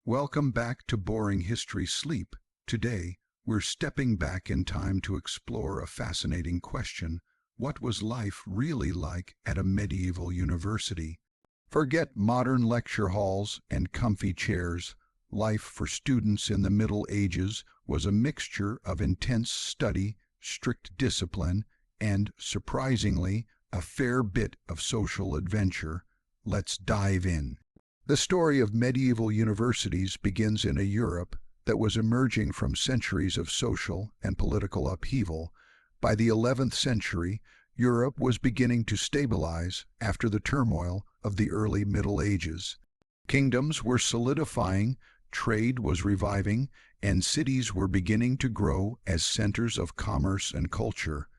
Welcome back to Boring History Sleep. Today, we're stepping back in time to explore a fascinating question. What was life really like at a medieval university? Forget modern lecture halls and comfy chairs. Life for students in the Middle Ages was a mixture of intense study, strict discipline, and, surprisingly, a fair bit of social adventure. Let's dive in. The story of medieval universities begins in a Europe that was emerging from centuries of social and political upheaval. By the 11th century, Europe was beginning to stabilize after the turmoil of the early Middle Ages. Kingdoms were solidifying, trade was reviving, and cities were beginning to grow as centers of commerce and culture.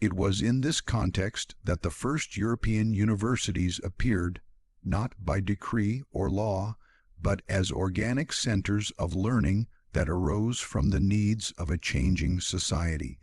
It was in this context that the first European universities appeared, not by decree or law, but as organic centers of learning that arose from the needs of a changing society.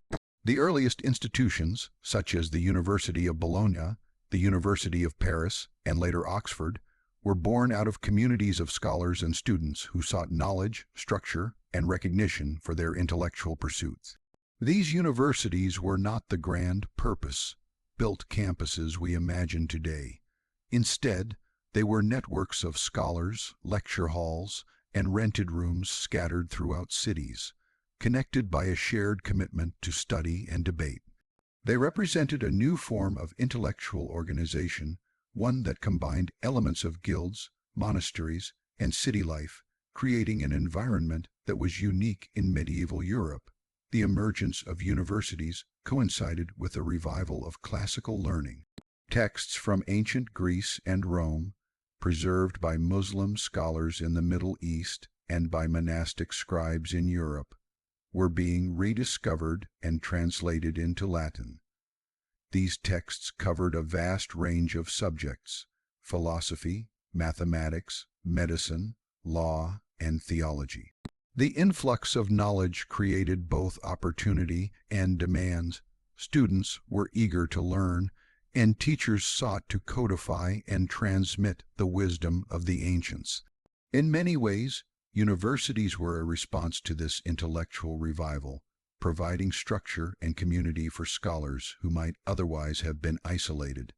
The earliest institutions, such as the University of Bologna, the University of Paris, and later Oxford, were born out of communities of scholars and students who sought knowledge, structure, and recognition for their intellectual pursuits. These universities were not the grand, purpose-built campuses we imagine today. Instead, they were networks of scholars, lecture halls, and rented rooms scattered throughout cities, connected by a shared commitment to study and debate. They represented a new form of intellectual organization, one that combined elements of guilds, monasteries, and city life, creating an environment that was unique in medieval Europe. The emergence of universities coincided with a revival of classical learning. Texts from ancient Greece and Rome, preserved by Muslim scholars in the Middle East and by monastic scribes in Europe, were being rediscovered and translated into Latin. These texts covered a vast range of subjects: philosophy, mathematics, medicine, law, and theology. The influx of knowledge created both opportunity and demands. Students were eager to learn, and teachers sought to codify and transmit the wisdom of the ancients. In many ways, universities were a response to this intellectual revival, providing structure and community for scholars who might otherwise have been isolated.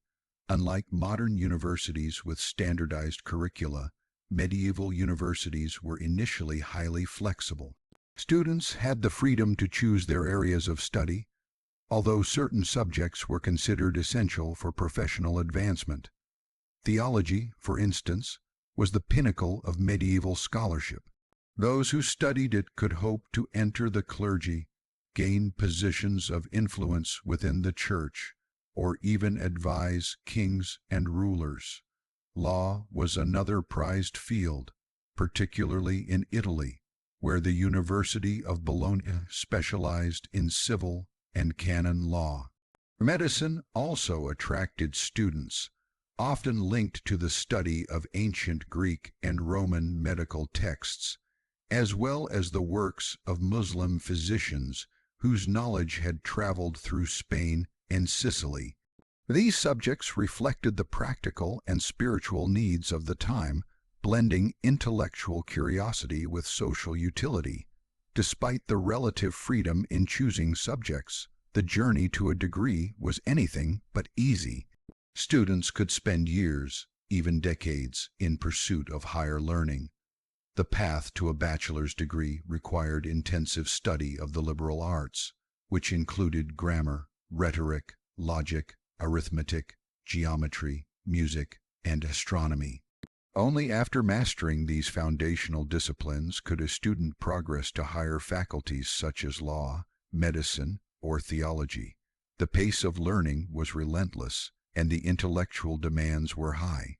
Unlike modern universities with standardized curricula, medieval universities were initially highly flexible. Students had the freedom to choose their areas of study, although certain subjects were considered essential for professional advancement. Theology, for instance, was the pinnacle of medieval scholarship. Those who studied it could hope to enter the clergy, gain positions of influence within the church, or even advise kings and rulers. Law was another prized field, particularly in Italy, where the University of Bologna specialized in civil and canon law. Medicine also attracted students, often linked to the study of ancient Greek and Roman medical texts, as well as the works of Muslim physicians whose knowledge had traveled through Spain and Sicily. These subjects reflected the practical and spiritual needs of the time, blending intellectual curiosity with social utility. Despite the relative freedom in choosing subjects, the journey to a degree was anything but easy. Students could spend years, even decades, in pursuit of higher learning. The path to a bachelor's degree required intensive study of the liberal arts, which included grammar, rhetoric, logic, arithmetic, geometry, music, and astronomy. Only after mastering these foundational disciplines could a student progress to higher faculties such as law, medicine, or theology. The pace of learning was relentless, and the intellectual demands were high.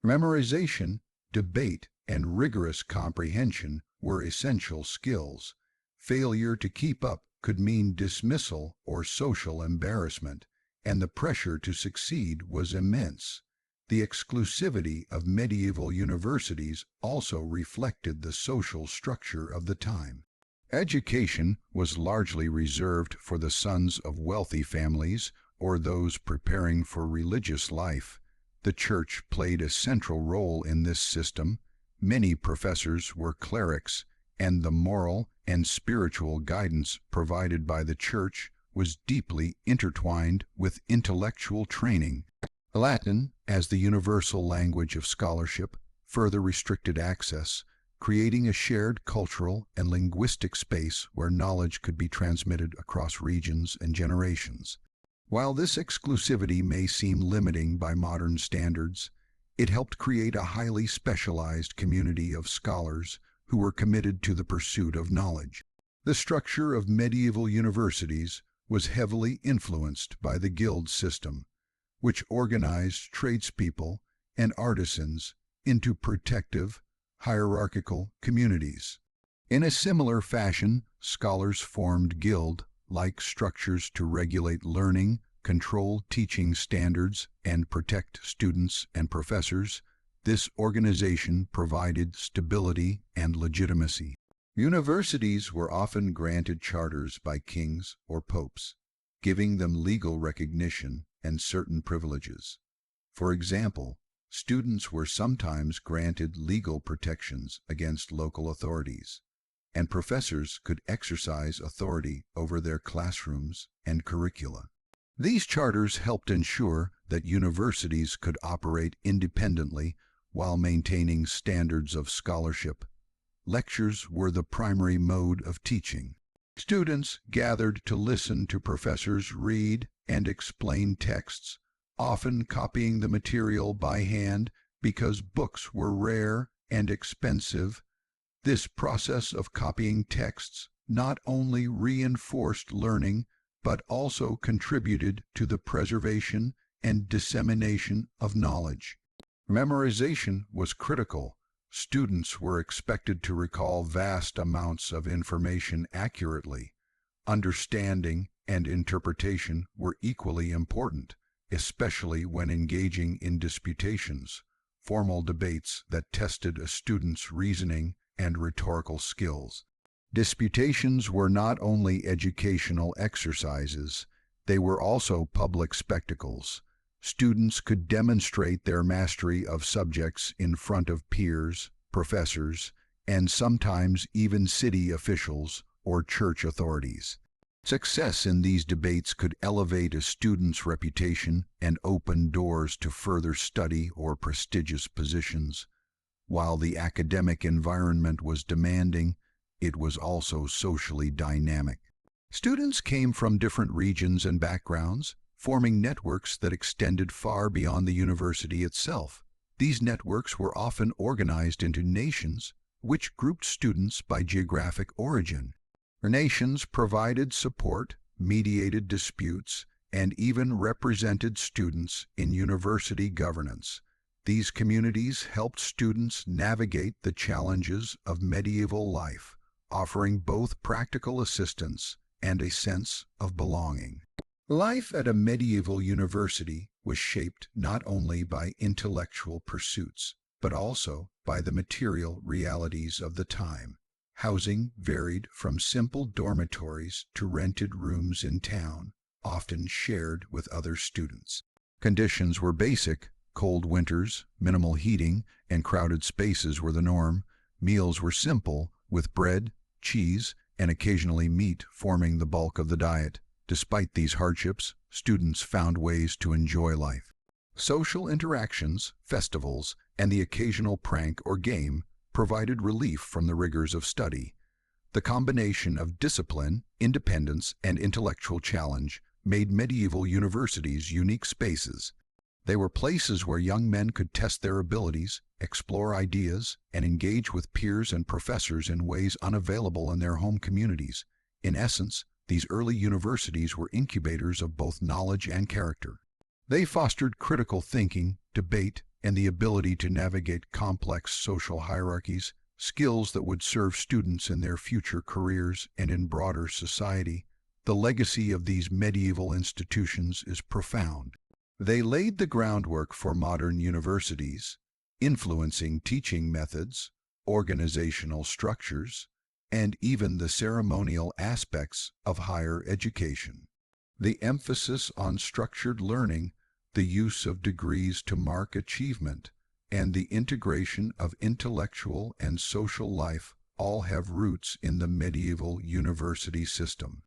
Memorization, debate, and rigorous comprehension were essential skills. Failure to keep up could mean dismissal or social embarrassment, and the pressure to succeed was immense. The exclusivity of medieval universities also reflected the social structure of the time. Education was largely reserved for the sons of wealthy families or those preparing for religious life. The church played a central role in this system, Many professors were clerics, and the moral and spiritual guidance provided by the Church was deeply intertwined with intellectual training. Latin, as the universal language of scholarship, further restricted access, creating a shared cultural and linguistic space where knowledge could be transmitted across regions and generations. While this exclusivity may seem limiting by modern standards, it helped create a highly specialized community of scholars who were committed to the pursuit of knowledge. The structure of medieval universities was heavily influenced by the guild system, which organized tradespeople and artisans into protective, hierarchical communities. In a similar fashion, scholars formed guild-like structures to regulate learning, control teaching standards, and protect students and professors. This organization provided stability and legitimacy. Universities were often granted charters by kings or popes, giving them legal recognition and certain privileges. For example, students were sometimes granted legal protections against local authorities, and professors could exercise authority over their classrooms and curricula. These charters helped ensure that universities could operate independently while maintaining standards of scholarship. Lectures were the primary mode of teaching. Students gathered to listen to professors read and explain texts, often copying the material by hand because books were rare and expensive. This process of copying texts not only reinforced learning, but also contributed to the preservation and dissemination of knowledge. Memorization was critical. Students were expected to recall vast amounts of information accurately. Understanding and interpretation were equally important, especially when engaging in disputations, formal debates that tested a student's reasoning and rhetorical skills. Disputations were not only educational exercises, they were also public spectacles. Students could demonstrate their mastery of subjects in front of peers, professors, and sometimes even city officials or church authorities. Success in these debates could elevate a student's reputation and open doors to further study or prestigious positions. While the academic environment was demanding, it was also socially dynamic. Students came from different regions and backgrounds, forming networks that extended far beyond the university itself. These networks were often organized into nations, which grouped students by geographic origin. Nations provided support, mediated disputes, and even represented students in university governance. These communities helped students navigate the challenges of medieval life, offering both practical assistance and a sense of belonging. Life at a medieval university was shaped not only by intellectual pursuits, but also by the material realities of the time. Housing varied from simple dormitories to rented rooms in town, often shared with other students. Conditions were basic. Cold winters, minimal heating, and crowded spaces were the norm. Meals were simple, with bread, cheese, and occasionally meat forming the bulk of the diet. Despite these hardships, students found ways to enjoy life. Social interactions, festivals, and the occasional prank or game provided relief from the rigors of study. The combination of discipline, independence, and intellectual challenge made medieval universities unique spaces. They were places where young men could test their abilities, explore ideas, and engage with peers and professors in ways unavailable in their home communities. In essence, these early universities were incubators of both knowledge and character. They fostered critical thinking, debate, and the ability to navigate complex social hierarchies, skills that would serve students in their future careers and in broader society. The legacy of these medieval institutions is profound. They laid the groundwork for modern universities, influencing teaching methods, organizational structures, and even the ceremonial aspects of higher education. The emphasis on structured learning, the use of degrees to mark achievement, and the integration of intellectual and social life all have roots in the medieval university system.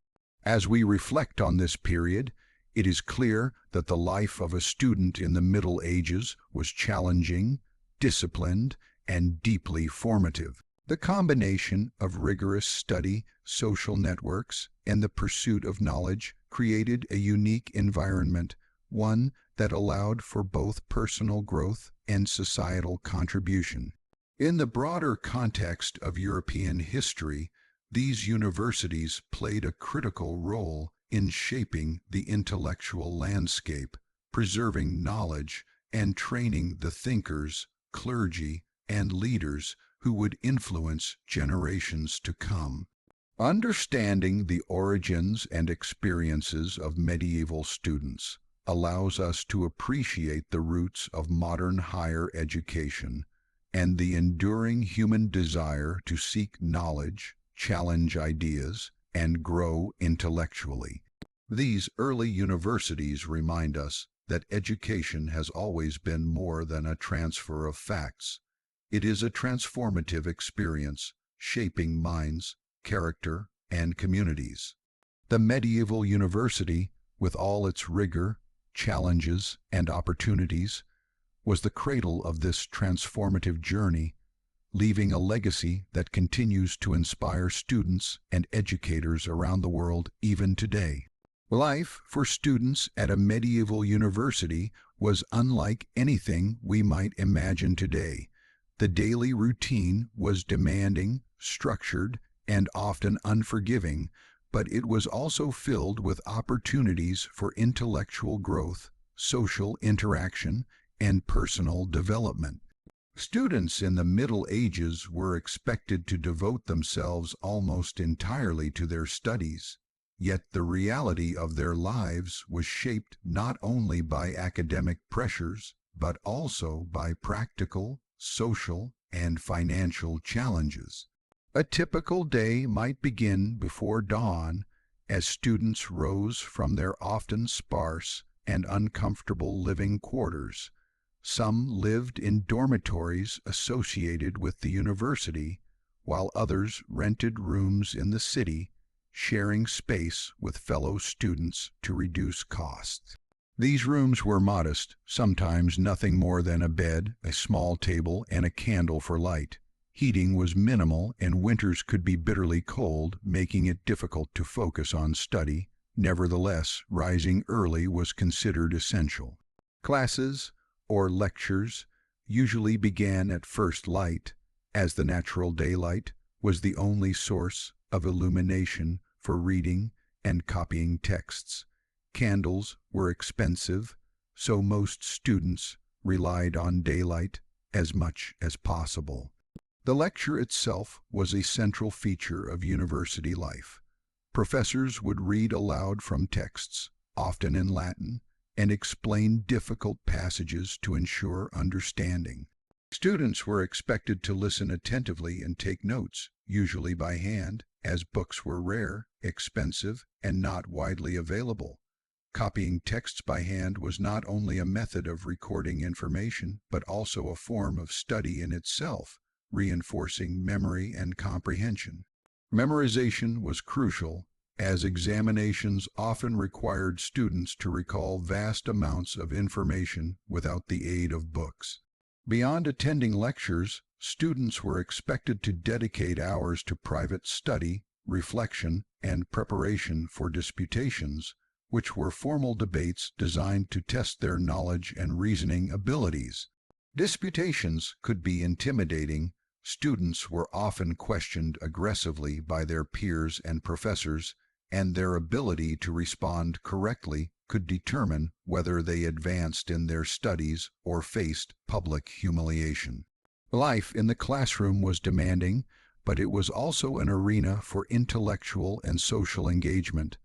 As we reflect on this period, it is clear that the life of a student in the Middle Ages was challenging, disciplined, and deeply formative. The combination of rigorous study, social networks, and the pursuit of knowledge created a unique environment, one that allowed for both personal growth and societal contribution. In the broader context of European history, these universities played a critical role in shaping the intellectual landscape, preserving knowledge, and training the thinkers, clergy, and leaders who would influence generations to come. Understanding the origins and experiences of medieval students allows us to appreciate the roots of modern higher education and the enduring human desire to seek knowledge, challenge ideas, and grow intellectually. These early universities remind us that education has always been more than a transfer of facts. It is a transformative experience, shaping minds, character, and communities. The medieval university, with all its rigor, challenges, and opportunities, was the cradle of this transformative journey, leaving a legacy that continues to inspire students and educators around the world even today. Life for students at a medieval university was unlike anything we might imagine today. The daily routine was demanding, structured, and often unforgiving, but it was also filled with opportunities for intellectual growth, social interaction, and personal development. Students in the Middle Ages were expected to devote themselves almost entirely to their studies, yet the reality of their lives was shaped not only by academic pressures, but also by practical, social, and financial challenges. A typical day might begin before dawn as students rose from their often sparse and uncomfortable living quarters. Some lived in dormitories associated with the university, while others rented rooms in the city, sharing space with fellow students to reduce costs. These rooms were modest, sometimes nothing more than a bed, a small table, and a candle for light. Heating was minimal, and winters could be bitterly cold, making it difficult to focus on study. Nevertheless, rising early was considered essential. Classes, or lectures, usually began at first light, as the natural daylight was the only source of illumination for reading and copying texts. Candles were expensive, so most students relied on daylight as much as possible. The lecture itself was a central feature of university life. Professors would read aloud from texts, often in Latin, and explain difficult passages to ensure understanding. Students were expected to listen attentively and take notes, usually by hand, as books were rare, expensive, and not widely available. Copying texts by hand was not only a method of recording information, but also a form of study in itself, reinforcing memory and comprehension. Memorization was crucial, as examinations often required students to recall vast amounts of information without the aid of books. Beyond attending lectures, students were expected to dedicate hours to private study, reflection, and preparation for disputations, which were formal debates designed to test their knowledge and reasoning abilities. Disputations could be intimidating. Students were often questioned aggressively by their peers and professors, and their ability to respond correctly could determine whether they advanced in their studies or faced public humiliation. Life in the classroom was demanding, but it was also an arena for intellectual and social engagement.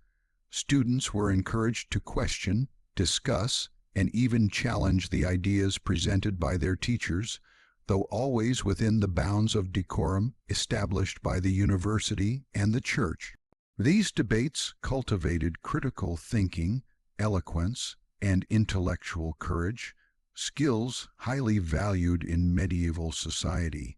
Students were encouraged to question, discuss, and even challenge the ideas presented by their teachers, though always within the bounds of decorum established by the university and the church. These debates cultivated critical thinking, eloquence, and intellectual courage, skills highly valued in medieval society.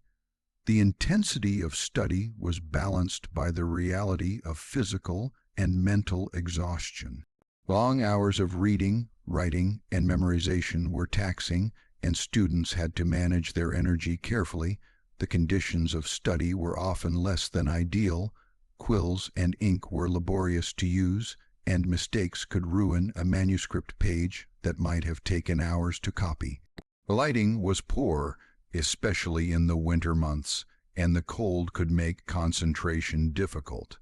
The intensity of study was balanced by the reality of physical and mental exhaustion. Long hours of reading, writing, and memorization were taxing, and students had to manage their energy carefully. The conditions of study were often less than ideal. Quills and ink were laborious to use, and mistakes could ruin a manuscript page that might have taken hours to copy. The lighting was poor, especially in the winter months, and the cold could make concentration difficult.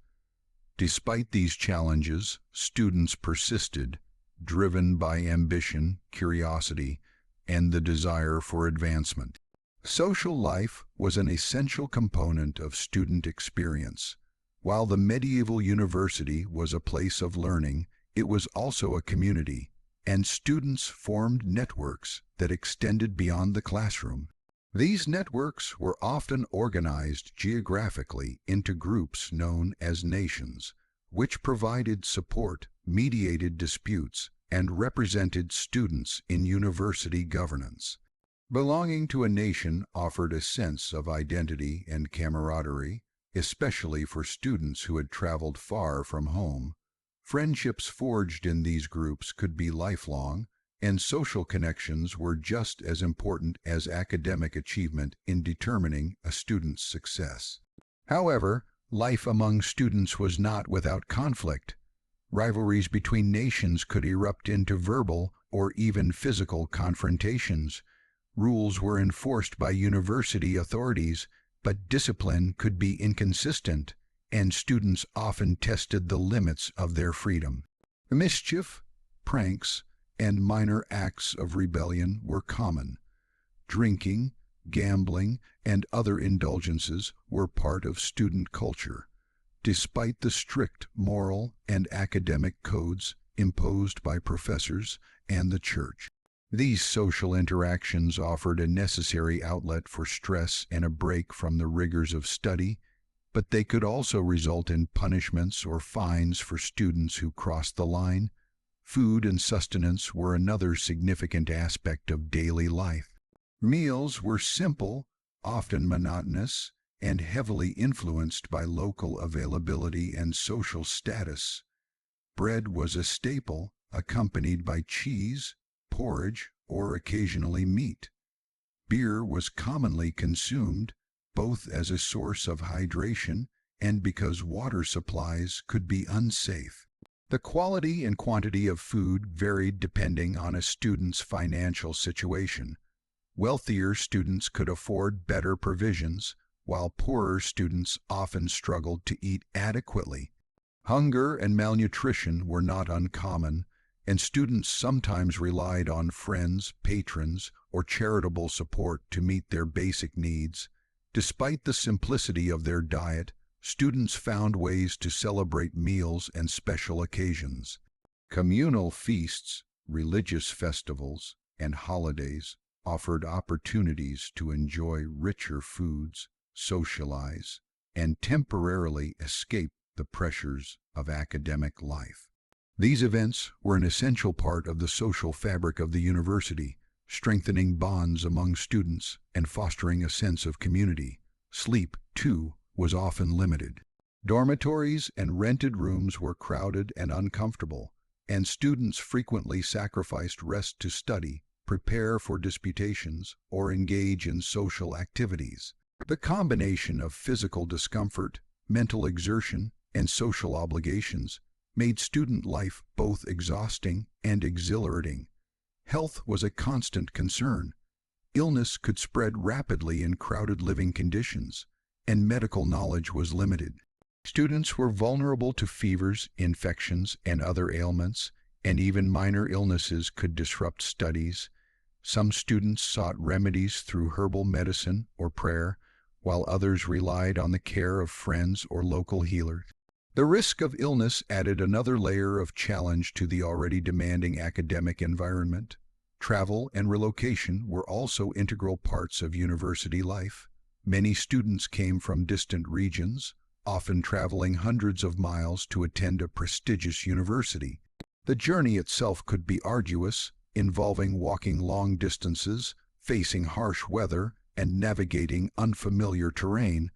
Despite these challenges, students persisted, driven by ambition, curiosity, and the desire for advancement. Social life was an essential component of student experience. While the medieval university was a place of learning, it was also a community, and students formed networks that extended beyond the classroom. These networks were often organized geographically into groups known as nations, which provided support, mediated disputes, and represented students in university governance. Belonging to a nation offered a sense of identity and camaraderie, especially for students who had traveled far from home. Friendships forged in these groups could be lifelong, and social connections were just as important as academic achievement in determining a student's success. However, life among students was not without conflict. Rivalries between nations could erupt into verbal or even physical confrontations. Rules were enforced by university authorities, but discipline could be inconsistent, and students often tested the limits of their freedom. Mischief, pranks, and minor acts of rebellion were common. Drinking, gambling, and other indulgences were part of student culture, despite the strict moral and academic codes imposed by professors and the church. These social interactions offered a necessary outlet for stress and a break from the rigors of study, but they could also result in punishments or fines for students who crossed the line. Food and sustenance were another significant aspect of daily life. Meals were simple, often monotonous, and heavily influenced by local availability and social status. Bread was a staple, accompanied by cheese, porridge, or occasionally meat. Beer was commonly consumed, both as a source of hydration and because water supplies could be unsafe. The quality and quantity of food varied depending on a student's financial situation. Wealthier students could afford better provisions, while poorer students often struggled to eat adequately. Hunger and malnutrition were not uncommon, and students sometimes relied on friends, patrons, or charitable support to meet their basic needs. Despite the simplicity of their diet, students found ways to celebrate meals and special occasions. Communal feasts, religious festivals, and holidays offered opportunities to enjoy richer foods, socialize, and temporarily escape the pressures of academic life. These events were an essential part of the social fabric of the university, strengthening bonds among students and fostering a sense of community. Sleep, too, was often limited. Dormitories and rented rooms were crowded and uncomfortable, and students frequently sacrificed rest to study, prepare for disputations, or engage in social activities. The combination of physical discomfort, mental exertion, and social obligations made student life both exhausting and exhilarating. Health was a constant concern. Illness could spread rapidly in crowded living conditions, and medical knowledge was limited. Students were vulnerable to fevers, infections, and other ailments, and even minor illnesses could disrupt studies. Some students sought remedies through herbal medicine or prayer, while others relied on the care of friends or local healers. The risk of illness added another layer of challenge to the already demanding academic environment. Travel and relocation were also integral parts of university life. Many students came from distant regions, often traveling hundreds of miles to attend a prestigious university. The journey itself could be arduous, involving walking long distances, facing harsh weather, and navigating unfamiliar terrain.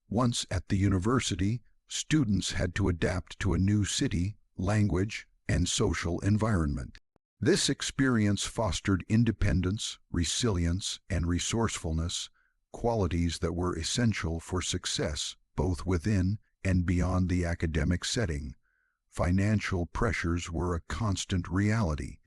Once at the university, students had to adapt to a new city, language, and social environment. This experience fostered independence, resilience, and resourcefulness, qualities that were essential for success both within and beyond the academic setting. Financial pressures were a constant reality.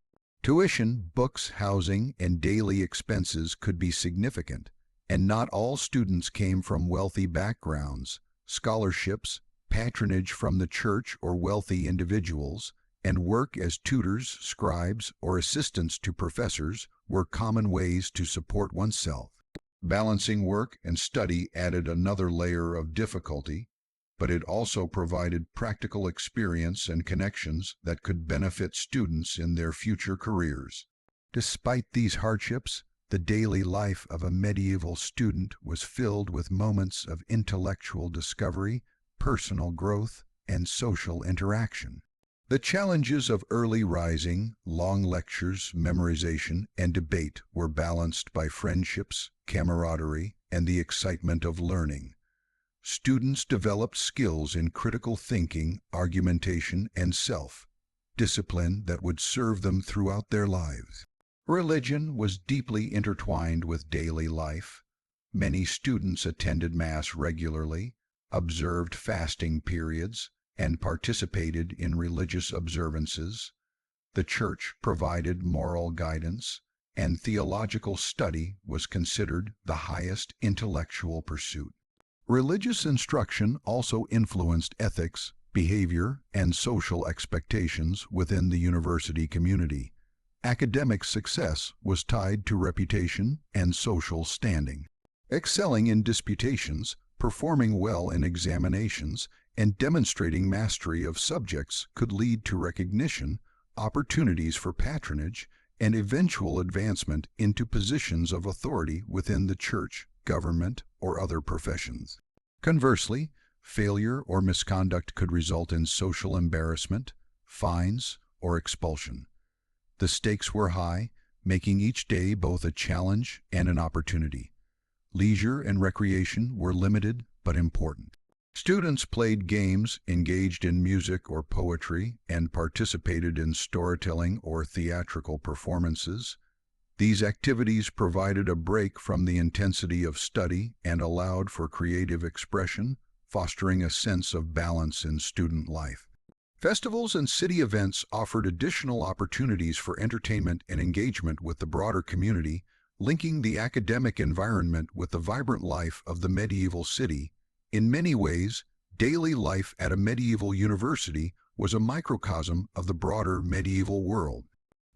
Tuition, books, housing, and daily expenses could be significant, and not all students came from wealthy backgrounds. Scholarships, patronage from the church or wealthy individuals, and work as tutors, scribes, or assistants to professors were common ways to support oneself. Balancing work and study added another layer of difficulty, but it also provided practical experience and connections that could benefit students in their future careers. Despite these hardships, the daily life of a medieval student was filled with moments of intellectual discovery, personal growth, and social interaction. The challenges of early rising, long lectures, memorization, and debate were balanced by friendships, camaraderie, and the excitement of learning. Students developed skills in critical thinking, argumentation, and self-discipline that would serve them throughout their lives. Religion was deeply intertwined with daily life. Many students attended Mass regularly, observed fasting periods, and participated in religious observances. The Church provided moral guidance, and theological study was considered the highest intellectual pursuit. Religious instruction also influenced ethics, behavior, and social expectations within the university community. Academic success was tied to reputation and social standing. Excelling in disputations, performing well in examinations, and demonstrating mastery of subjects could lead to recognition, opportunities for patronage, and eventual advancement into positions of authority within the church, government, or other professions. Conversely, failure or misconduct could result in social embarrassment, fines, or expulsion. The stakes were high, making each day both a challenge and an opportunity. Leisure and recreation were limited but important. Students played games, engaged in music or poetry, and participated in storytelling or theatrical performances. These activities provided a break from the intensity of study and allowed for creative expression, fostering a sense of balance in student life. Festivals and city events offered additional opportunities for entertainment and engagement with the broader community, linking the academic environment with the vibrant life of the medieval city. In many ways, daily life at a medieval university was a microcosm of the broader medieval world.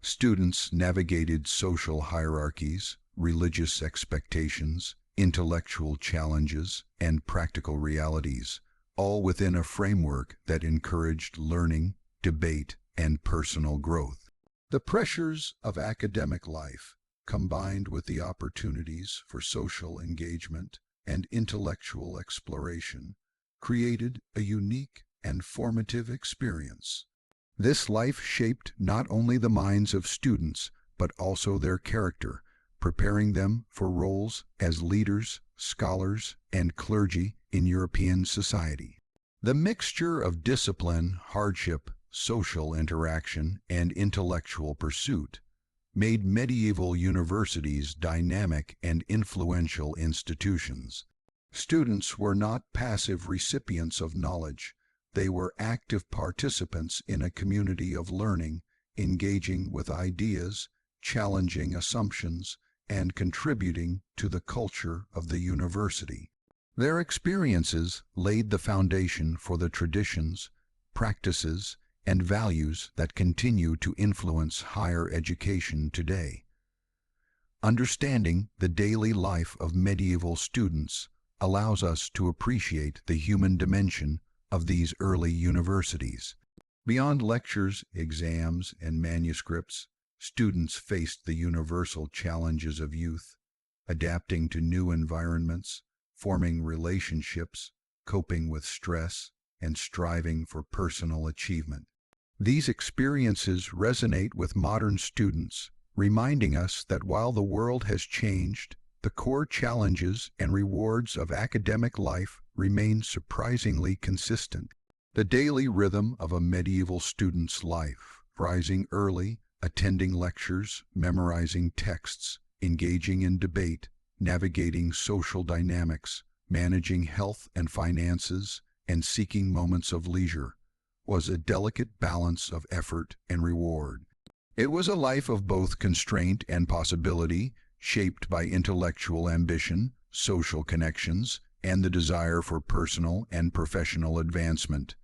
Students navigated social hierarchies, religious expectations, intellectual challenges, and practical realities, all within a framework that encouraged learning, debate, and personal growth. The pressures of academic life, combined with the opportunities for social engagement and intellectual exploration, created a unique and formative experience. This life shaped not only the minds of students, but also their character, preparing them for roles as leaders, scholars, and clergy in European society. The mixture of discipline, hardship, social interaction, and intellectual pursuit made medieval universities dynamic and influential institutions. Students were not passive recipients of knowledge. They were active participants in a community of learning, engaging with ideas, challenging assumptions, and contributing to the culture of the university. Their experiences laid the foundation for the traditions, practices, and values that continue to influence higher education today. Understanding the daily life of medieval students allows us to appreciate the human dimension of these early universities. Beyond lectures, exams, and manuscripts, students faced the universal challenges of youth, adapting to new environments, forming relationships, coping with stress, and striving for personal achievement. These experiences resonate with modern students, reminding us that while the world has changed, the core challenges and rewards of academic life remain surprisingly consistent. The daily rhythm of a medieval student's life, rising early, attending lectures, memorizing texts, engaging in debate, navigating social dynamics, managing health and finances, and seeking moments of leisure, was a delicate balance of effort and reward. It was a life of both constraint and possibility, shaped by intellectual ambition, social connections, and the desire for personal and professional advancement.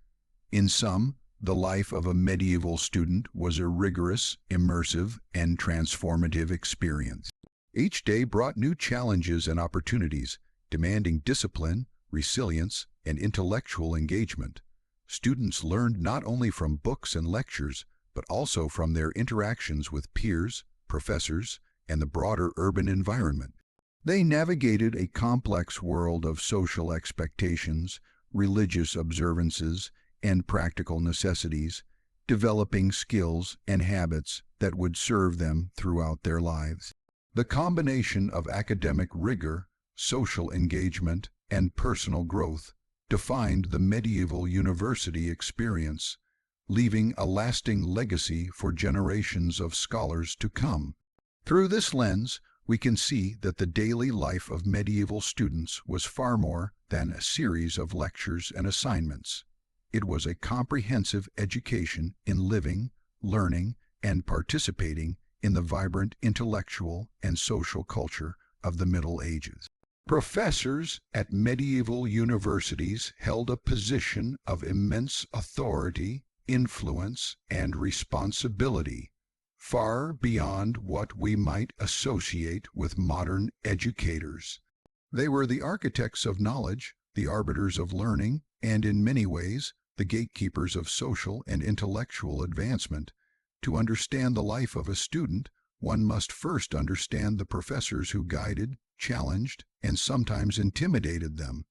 In sum, the life of a medieval student was a rigorous, immersive, and transformative experience. Each day brought new challenges and opportunities, demanding discipline, resilience, and intellectual engagement. Students learned not only from books and lectures, but also from their interactions with peers, professors, and the broader urban environment. They navigated a complex world of social expectations, religious observances, and practical necessities, developing skills and habits that would serve them throughout their lives. The combination of academic rigor, social engagement, and personal growth defined the medieval university experience, leaving a lasting legacy for generations of scholars to come. Through this lens, we can see that the daily life of medieval students was far more than a series of lectures and assignments. It was a comprehensive education in living, learning, and participating in the vibrant intellectual and social culture of the Middle Ages. Professors at medieval universities held a position of immense authority, influence, and responsibility, far beyond what we might associate with modern educators. They were the architects of knowledge, the arbiters of learning, and in many ways, the gatekeepers of social and intellectual advancement. To understand the life of a student, one must first understand the professors who guided, challenged, and sometimes intimidated them.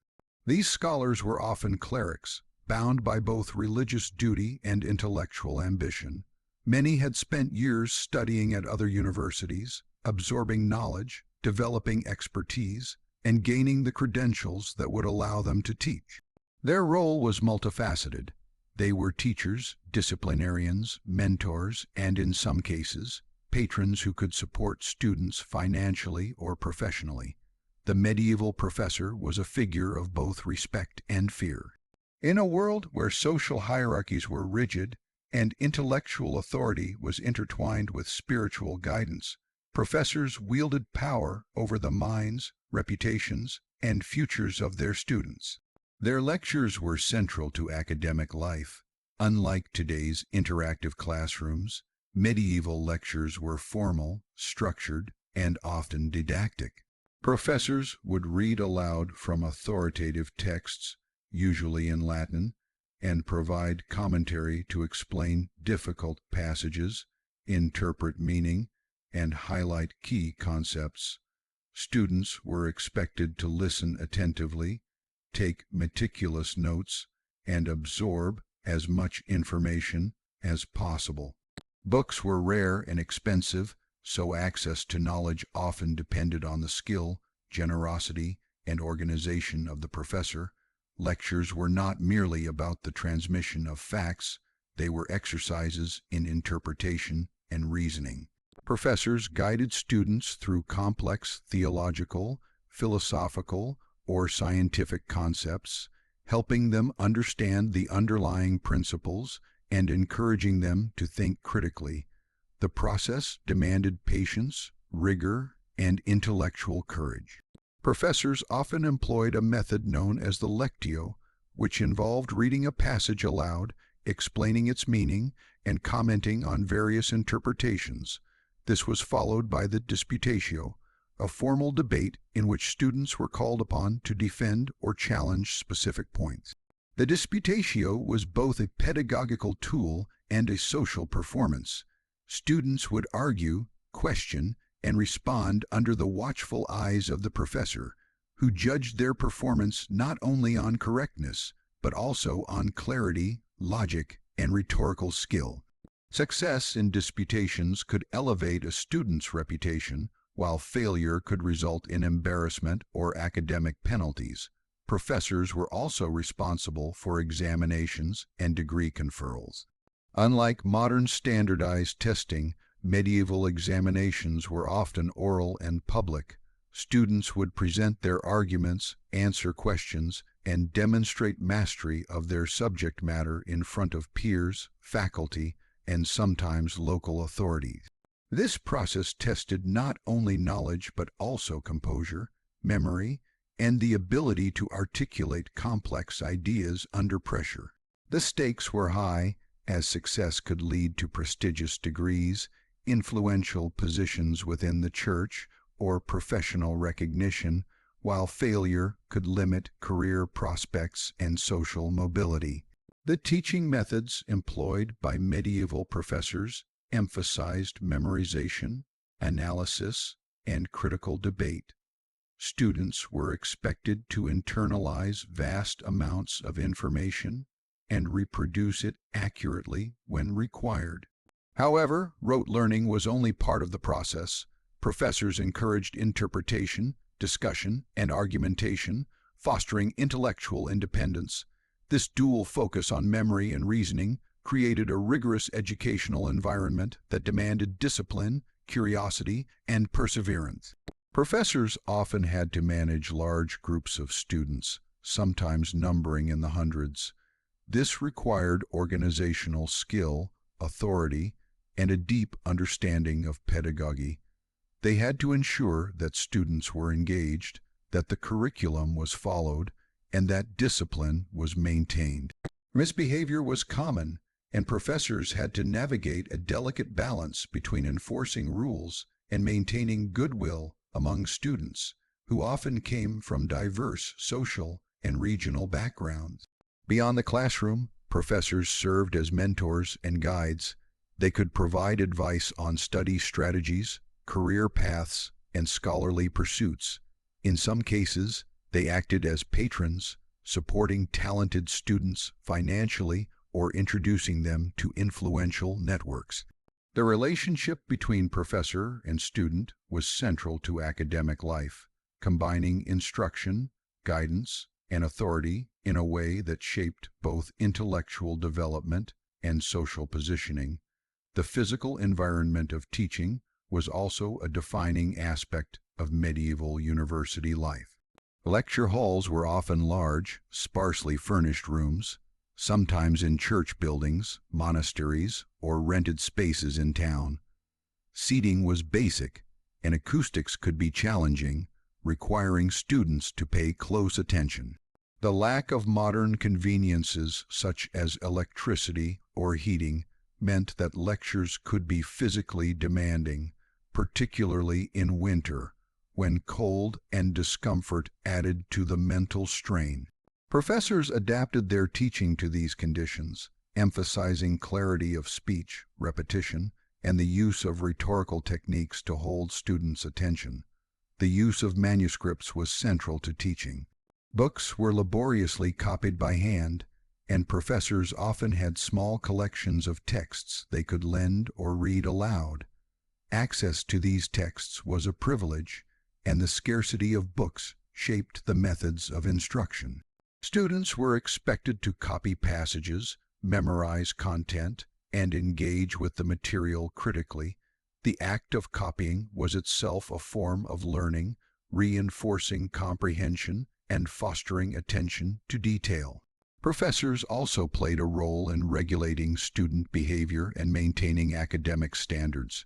These scholars were often clerics, bound by both religious duty and intellectual ambition. Many had spent years studying at other universities, absorbing knowledge, developing expertise, and gaining the credentials that would allow them to teach. Their role was multifaceted. They were teachers, disciplinarians, mentors, and in some cases, patrons who could support students financially or professionally. The medieval professor was a figure of both respect and fear. In a world where social hierarchies were rigid and intellectual authority was intertwined with spiritual guidance, professors wielded power over the minds, reputations, and futures of their students. Their lectures were central to academic life. Unlike today's interactive classrooms, medieval lectures were formal, structured, and often didactic. Professors would read aloud from authoritative texts, usually in Latin, and provide commentary to explain difficult passages, interpret meaning, and highlight key concepts. Students were expected to listen attentively, take meticulous notes, and absorb as much information as possible. Books were rare and expensive, so access to knowledge often depended on the skill, generosity, and organization of the professor. Lectures were not merely about the transmission of facts, they were exercises in interpretation and reasoning. Professors guided students through complex theological, philosophical, or scientific concepts, helping them understand the underlying principles and encouraging them to think critically. The process demanded patience, rigor, and intellectual courage. Professors often employed a method known as the lectio, which involved reading a passage aloud, explaining its meaning, and commenting on various interpretations. This was followed by the disputatio, a formal debate in which students were called upon to defend or challenge specific points. The disputatio was both a pedagogical tool and a social performance. Students would argue, question, and respond under the watchful eyes of the professor, who judged their performance not only on correctness, but also on clarity, logic, and rhetorical skill. Success in disputations could elevate a student's reputation, while failure could result in embarrassment or academic penalties. Professors were also responsible for examinations and degree conferrals. Unlike modern standardized testing, medieval examinations were often oral and public. Students would present their arguments, answer questions, and demonstrate mastery of their subject matter in front of peers, faculty, and sometimes local authorities. This process tested not only knowledge but also composure, memory, and the ability to articulate complex ideas under pressure. The stakes were high, as success could lead to prestigious degrees, influential positions within the church, or professional recognition, while failure could limit career prospects and social mobility. The teaching methods employed by medieval professors emphasized memorization, analysis, and critical debate. Students were expected to internalize vast amounts of information and reproduce it accurately when required. However, rote learning was only part of the process. Professors encouraged interpretation, discussion, and argumentation, fostering intellectual independence. This dual focus on memory and reasoning created a rigorous educational environment that demanded discipline, curiosity, and perseverance. Professors often had to manage large groups of students, sometimes numbering in the hundreds. This required organizational skill, authority, and a deep understanding of pedagogy. They had to ensure that students were engaged, that the curriculum was followed, and that discipline was maintained. Misbehavior was common, and professors had to navigate a delicate balance between enforcing rules and maintaining goodwill among students, who often came from diverse social and regional backgrounds. Beyond the classroom, professors served as mentors and guides. They could provide advice on study strategies, career paths, and scholarly pursuits. In some cases, they acted as patrons, supporting talented students financially or introducing them to influential networks. The relationship between professor and student was central to academic life, combining instruction, guidance, and authority in a way that shaped both intellectual development and social positioning. The physical environment of teaching was also a defining aspect of medieval university life. Lecture halls were often large, sparsely furnished rooms, sometimes in church buildings, monasteries, or rented spaces in town. Seating was basic, and acoustics could be challenging, requiring students to pay close attention. The lack of modern conveniences such as electricity or heating meant that lectures could be physically demanding, particularly in winter, when cold and discomfort added to the mental strain. Professors adapted their teaching to these conditions, emphasizing clarity of speech, repetition, and the use of rhetorical techniques to hold students' attention. The use of manuscripts was central to teaching. Books were laboriously copied by hand, and professors often had small collections of texts they could lend or read aloud. Access to these texts was a privilege, and the scarcity of books shaped the methods of instruction. Students were expected to copy passages, memorize content, and engage with the material critically. The act of copying was itself a form of learning, reinforcing comprehension and fostering attention to detail. Professors also played a role in regulating student behavior and maintaining academic standards.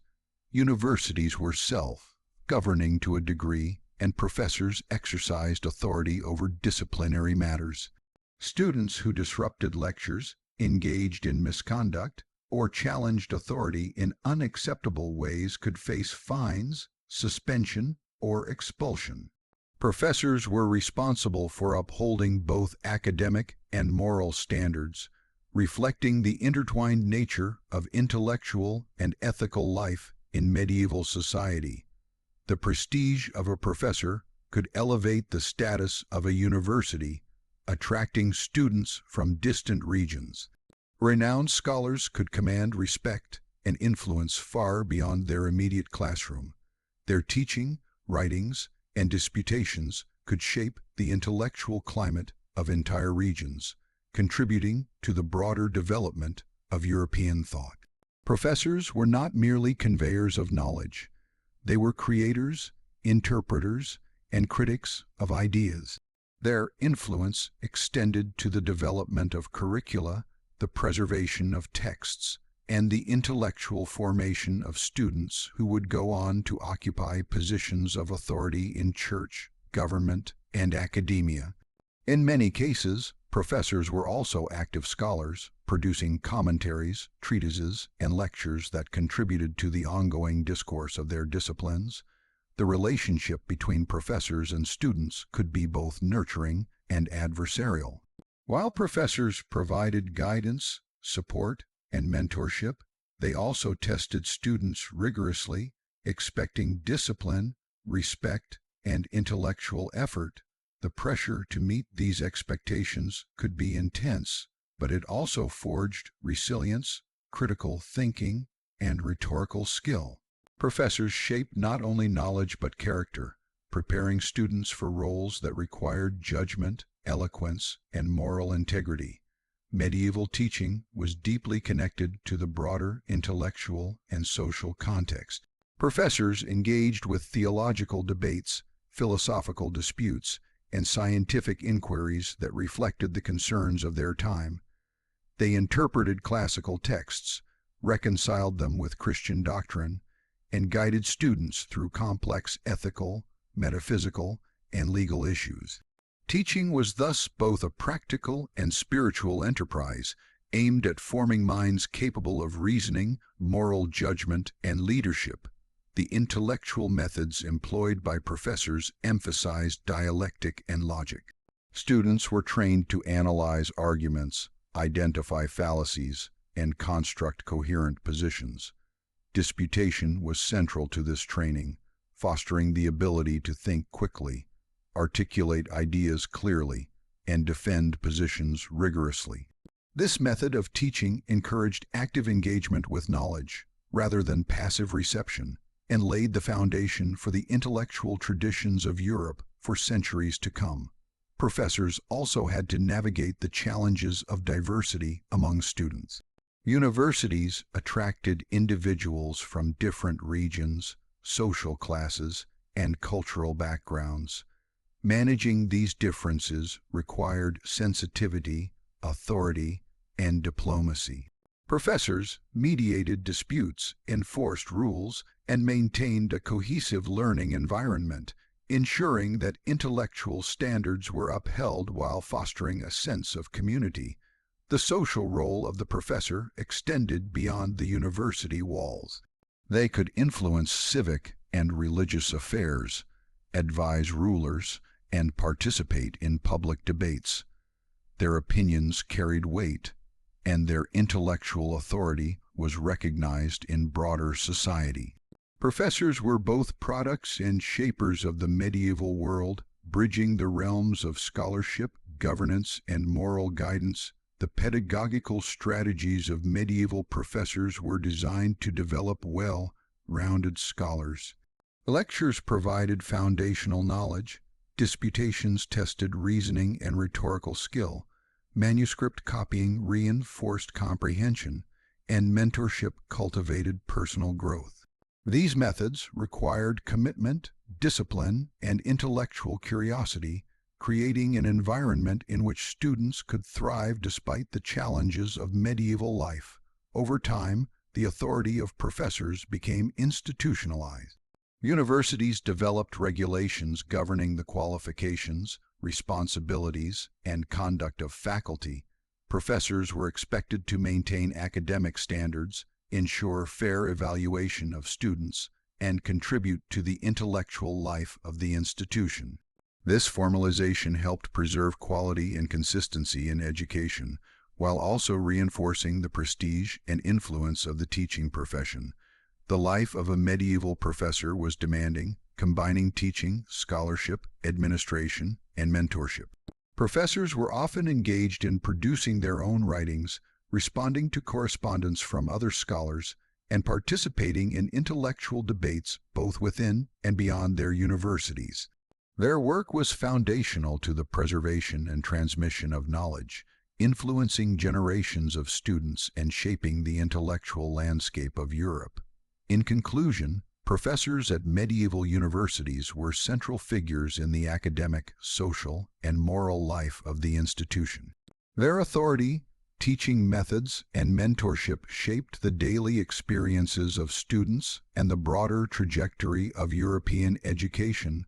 Universities were self-governing to a degree, and professors exercised authority over disciplinary matters. Students who disrupted lectures, engaged in misconduct, or challenged authority in unacceptable ways could face fines, suspension, or expulsion. Professors were responsible for upholding both academic and moral standards, reflecting the intertwined nature of intellectual and ethical life in medieval society. The prestige of a professor could elevate the status of a university, attracting students from distant regions. Renowned scholars could command respect and influence far beyond their immediate classroom. Their teaching, writings, and disputations could shape the intellectual climate of entire regions, contributing to the broader development of European thought. Professors were not merely conveyors of knowledge. They were creators, interpreters, and critics of ideas. Their influence extended to the development of curricula, the preservation of texts, and the intellectual formation of students who would go on to occupy positions of authority in church, government, and academia. In many cases, professors were also active scholars, producing commentaries, treatises, and lectures that contributed to the ongoing discourse of their disciplines. The relationship between professors and students could be both nurturing and adversarial. While professors provided guidance, support, and mentorship, they also tested students rigorously, expecting discipline, respect, and intellectual effort. The pressure to meet these expectations could be intense, but it also forged resilience, critical thinking, and rhetorical skill. Professors shaped not only knowledge but character, preparing students for roles that required judgment, eloquence, and moral integrity. Medieval teaching was deeply connected to the broader intellectual and social context. Professors engaged with theological debates, philosophical disputes, and scientific inquiries that reflected the concerns of their time. They interpreted classical texts, reconciled them with Christian doctrine, and guided students through complex ethical, metaphysical, and legal issues. Teaching was thus both a practical and spiritual enterprise, aimed at forming minds capable of reasoning, moral judgment, and leadership. The intellectual methods employed by professors emphasized dialectic and logic. Students were trained to analyze arguments, identify fallacies, and construct coherent positions. Disputation was central to this training, fostering the ability to think quickly, articulate ideas clearly, and defend positions rigorously. This method of teaching encouraged active engagement with knowledge, rather than passive reception, and laid the foundation for the intellectual traditions of Europe for centuries to come. Professors also had to navigate the challenges of diversity among students. Universities attracted individuals from different regions, social classes, and cultural backgrounds. Managing these differences required sensitivity, authority, and diplomacy. Professors mediated disputes, enforced rules, and maintained a cohesive learning environment, ensuring that intellectual standards were upheld while fostering a sense of community. The social role of the professor extended beyond the university walls. They could influence civic and religious affairs, advise rulers, and participate in public debates. Their opinions carried weight, and their intellectual authority was recognized in broader society. Professors were both products and shapers of the medieval world, bridging the realms of scholarship, governance, and moral guidance. The pedagogical strategies of medieval professors were designed to develop well-rounded scholars. Lectures provided foundational knowledge, disputations tested reasoning and rhetorical skill, manuscript copying reinforced comprehension, and mentorship cultivated personal growth. These methods required commitment, discipline, and intellectual curiosity, creating an environment in which students could thrive despite the challenges of medieval life. Over time, the authority of professors became institutionalized. Universities developed regulations governing the qualifications, responsibilities, and conduct of faculty. Professors were expected to maintain academic standards, ensure fair evaluation of students, and contribute to the intellectual life of the institution. This formalization helped preserve quality and consistency in education, while also reinforcing the prestige and influence of the teaching profession. The life of a medieval professor was demanding, combining teaching, scholarship, administration, and mentorship. Professors were often engaged in producing their own writings, responding to correspondence from other scholars, and participating in intellectual debates both within and beyond their universities. Their work was foundational to the preservation and transmission of knowledge, influencing generations of students and shaping the intellectual landscape of Europe. In conclusion, professors at medieval universities were central figures in the academic, social, and moral life of the institution. Their authority, teaching methods, and mentorship shaped the daily experiences of students and the broader trajectory of European education.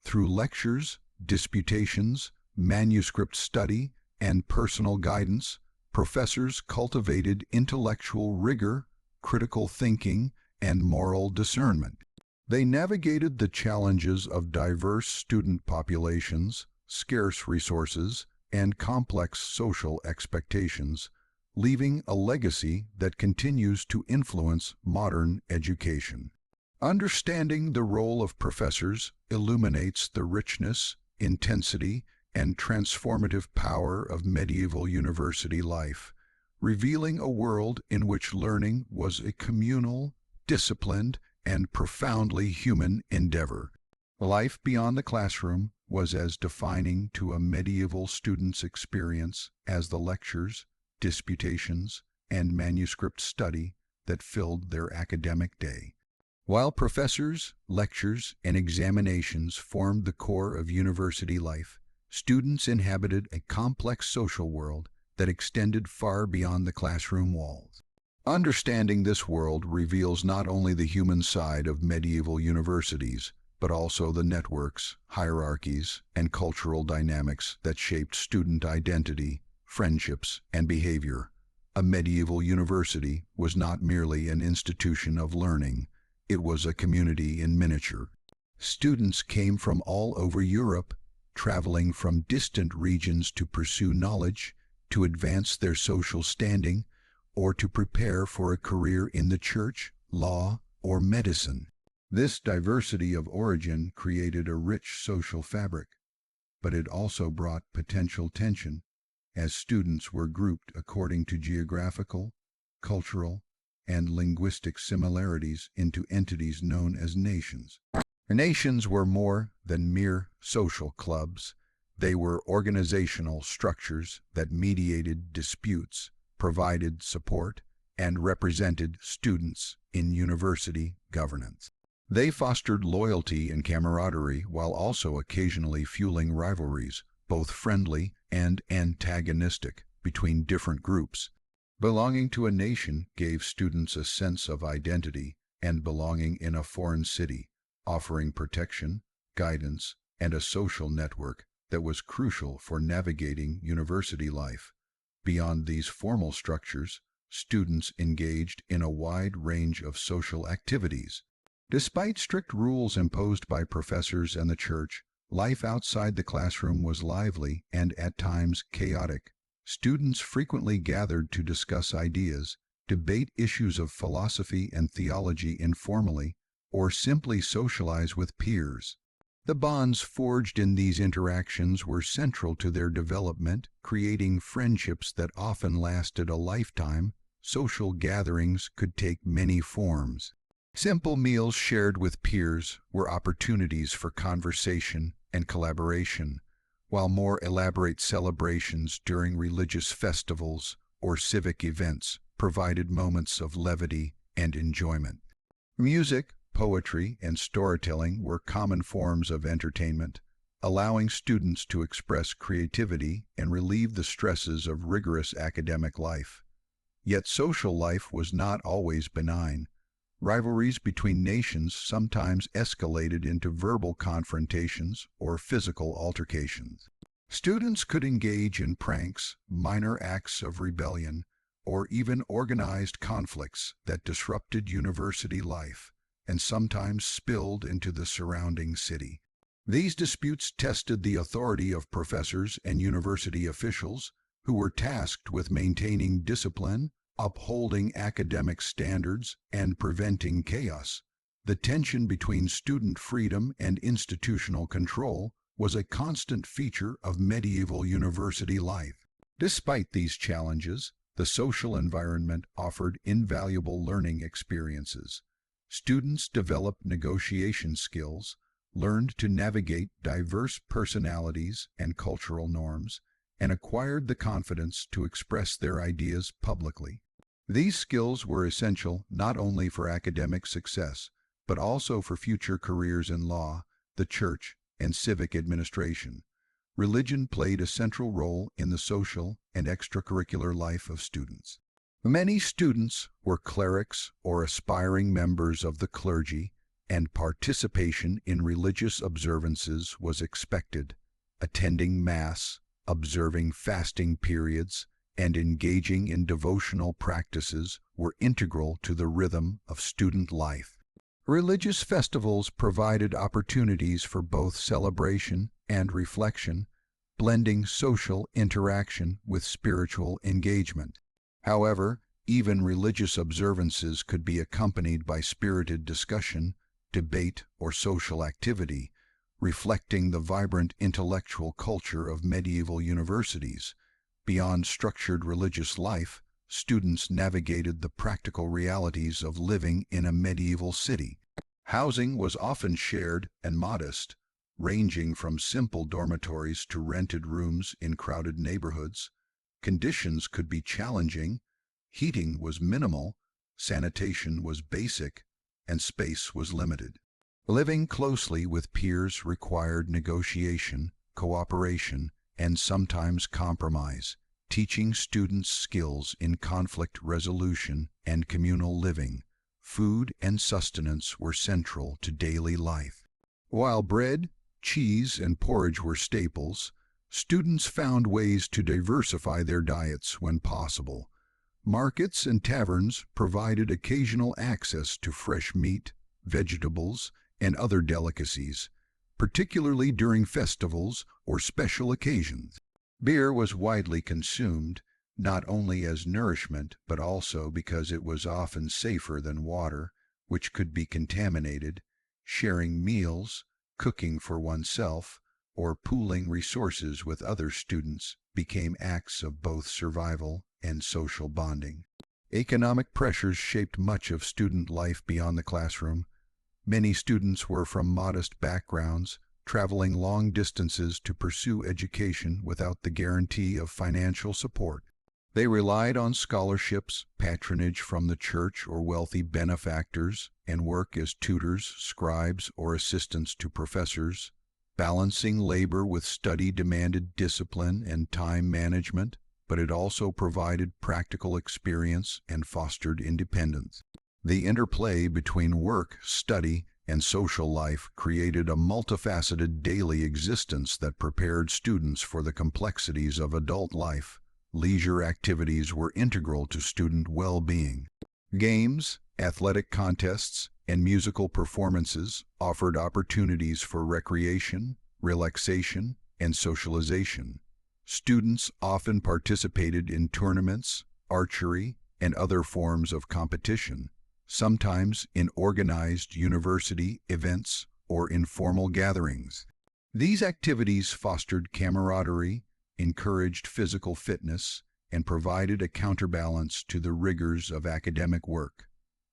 Through lectures, disputations, manuscript study, and personal guidance, professors cultivated intellectual rigor, critical thinking, and moral discernment. They navigated the challenges of diverse student populations, scarce resources, and complex social expectations, leaving a legacy that continues to influence modern education. Understanding the role of professors illuminates the richness, intensity, and transformative power of medieval university life, revealing a world in which learning was a communal, disciplined, and profoundly human endeavor. Life beyond the classroom was as defining to a medieval student's experience as the lectures, disputations, and manuscript study that filled their academic day. While professors, lectures, and examinations formed the core of university life, students inhabited a complex social world that extended far beyond the classroom walls. Understanding this world reveals not only the human side of medieval universities, but also the networks, hierarchies, and cultural dynamics that shaped student identity, friendships, and behavior. A medieval university was not merely an institution of learning, it was a community in miniature. Students came from all over Europe, traveling from distant regions to pursue knowledge, to advance their social standing, or to prepare for a career in the church, law, or medicine. This diversity of origin created a rich social fabric, but it also brought potential tension as students were grouped according to geographical, cultural, and linguistic similarities into entities known as nations. Nations were more than mere social clubs. They were organizational structures that mediated disputes, provided support, and represented students in university governance. They fostered loyalty and camaraderie while also occasionally fueling rivalries, both friendly and antagonistic, between different groups. Belonging to a nation gave students a sense of identity and belonging in a foreign city, offering protection, guidance, and a social network that was crucial for navigating university life. Beyond these formal structures, students engaged in a wide range of social activities. Despite strict rules imposed by professors and the church, life outside the classroom was lively and at times chaotic. Students frequently gathered to discuss ideas, debate issues of philosophy and theology informally, or simply socialize with peers. The bonds forged in these interactions were central to their development, creating friendships that often lasted a lifetime. Social gatherings could take many forms. Simple meals shared with peers were opportunities for conversation and collaboration, while more elaborate celebrations during religious festivals or civic events provided moments of levity and enjoyment. Music, poetry, and storytelling were common forms of entertainment, allowing students to express creativity and relieve the stresses of rigorous academic life. Yet social life was not always benign. Rivalries between nations sometimes escalated into verbal confrontations or physical altercations. Students could engage in pranks, minor acts of rebellion, or even organized conflicts that disrupted university life and sometimes spilled into the surrounding city. These disputes tested the authority of professors and university officials who were tasked with maintaining discipline, upholding academic standards, and preventing chaos. The tension between student freedom and institutional control was a constant feature of medieval university life. Despite these challenges, The social environment offered invaluable learning experiences. Students developed negotiation skills, learned to navigate diverse personalities and cultural norms, and acquired the confidence to express their ideas publicly. These skills were essential not only for academic success, but also for future careers in law, the church, and civic administration. Religion played a central role in the social and extracurricular life of students. Many students were clerics or aspiring members of the clergy, and participation in religious observances was expected. Attending Mass, observing fasting periods, and engaging in devotional practices were integral to the rhythm of student life. Religious festivals provided opportunities for both celebration and reflection, blending social interaction with spiritual engagement. However, even religious observances could be accompanied by spirited discussion, debate, or social activity, reflecting the vibrant intellectual culture of medieval universities. Beyond structured religious life, students navigated the practical realities of living in a medieval city. Housing was often shared and modest, ranging from simple dormitories to rented rooms in crowded neighborhoods. Conditions could be challenging, heating was minimal, sanitation was basic, and space was limited. Living closely with peers required negotiation, cooperation, and sometimes compromise, teaching students skills in conflict resolution and communal living. Food and sustenance were central to daily life. While bread, cheese, and porridge were staples, students found ways to diversify their diets when possible. Markets and taverns provided occasional access to fresh meat, vegetables, and other delicacies, particularly during festivals or special occasions. Beer was widely consumed, not only as nourishment but also because it was often safer than water, which could be contaminated. Sharing meals, cooking for oneself, or pooling resources with other students became acts of both survival and social bonding. Economic pressures shaped much of student life beyond the classroom. Many students were from modest backgrounds, traveling long distances to pursue education without the guarantee of financial support. They relied on scholarships, patronage from the church or wealthy benefactors, and work as tutors, scribes, or assistants to professors. Balancing labor with study demanded discipline and time management, but it also provided practical experience and fostered independence. The interplay between work, study, and social life created a multifaceted daily existence that prepared students for the complexities of adult life. Leisure activities were integral to student well-being. Games, athletic contests, and musical performances offered opportunities for recreation, relaxation, and socialization. Students often participated in tournaments, archery, and other forms of competition, sometimes in organized university events or informal gatherings. These activities fostered camaraderie, encouraged physical fitness, and provided a counterbalance to the rigors of academic work.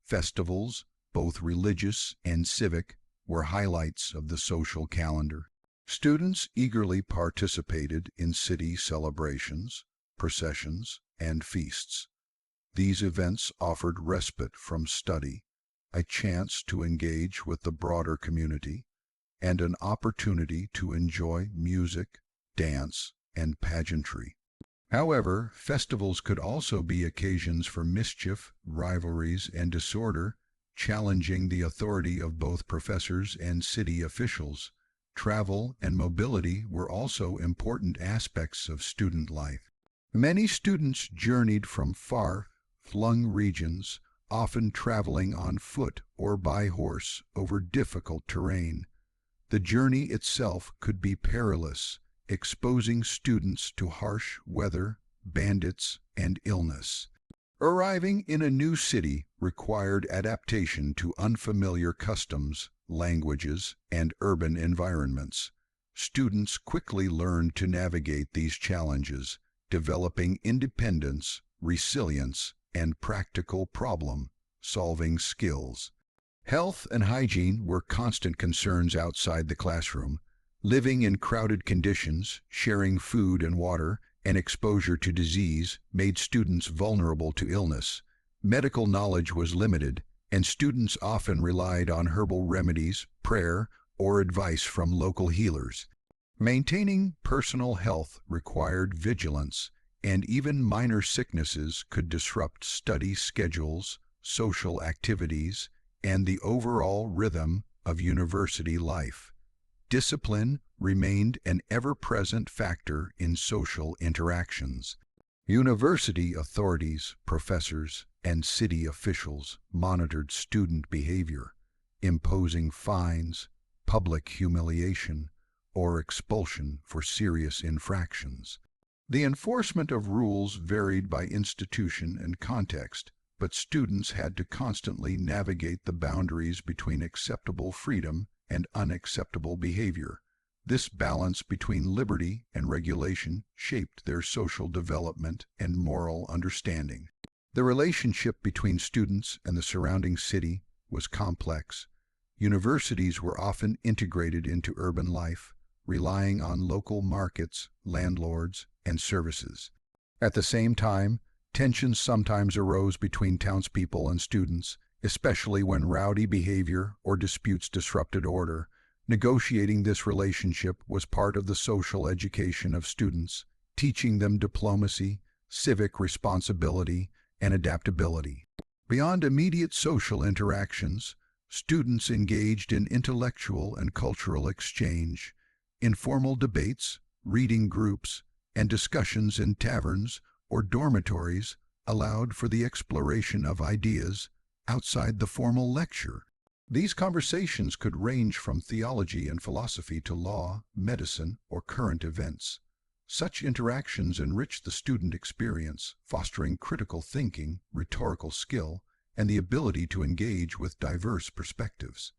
Festivals, both religious and civic, were highlights of the social calendar. Students eagerly participated in city celebrations, processions, and feasts. These events offered respite from study, a chance to engage with the broader community, and an opportunity to enjoy music, dance, and pageantry. However, festivals could also be occasions for mischief, rivalries, and disorder, challenging the authority of both professors and city officials. Travel and mobility were also important aspects of student life. Many students journeyed from far-flung regions, often traveling on foot or by horse over difficult terrain. The journey itself could be perilous, exposing students to harsh weather, bandits, and illness. Arriving in a new city required adaptation to unfamiliar customs, languages, and urban environments. Students quickly learned to navigate these challenges, developing independence, resilience, and practical problem-solving skills. Health and hygiene were constant concerns outside the classroom. Living in crowded conditions, sharing food and water, and exposure to disease made students vulnerable to illness. Medical knowledge was limited, and students often relied on herbal remedies, prayer, or advice from local healers. Maintaining personal health required vigilance, and even minor sicknesses could disrupt study schedules, social activities, and the overall rhythm of university life. Discipline remained an ever-present factor in social interactions. University authorities, professors, and city officials monitored student behavior, imposing fines, public humiliation, or expulsion for serious infractions. The enforcement of rules varied by institution and context, but students had to constantly navigate the boundaries between acceptable freedom and unacceptable behavior. This balance between liberty and regulation shaped their social development and moral understanding. The relationship between students and the surrounding city was complex. Universities were often integrated into urban life, relying on local markets, landlords, and services. At the same time, tensions sometimes arose between townspeople and students, especially when rowdy behavior or disputes disrupted order. Negotiating this relationship was part of the social education of students, teaching them diplomacy, civic responsibility, and adaptability. Beyond immediate social interactions, students engaged in intellectual and cultural exchange. Informal debates, reading groups, and discussions in taverns or dormitories allowed for the exploration of ideas outside the formal lecture. These conversations could range from theology and philosophy to law, medicine, or current events. Such interactions enriched the student experience, fostering critical thinking, rhetorical skill, and the ability to engage with diverse perspectives.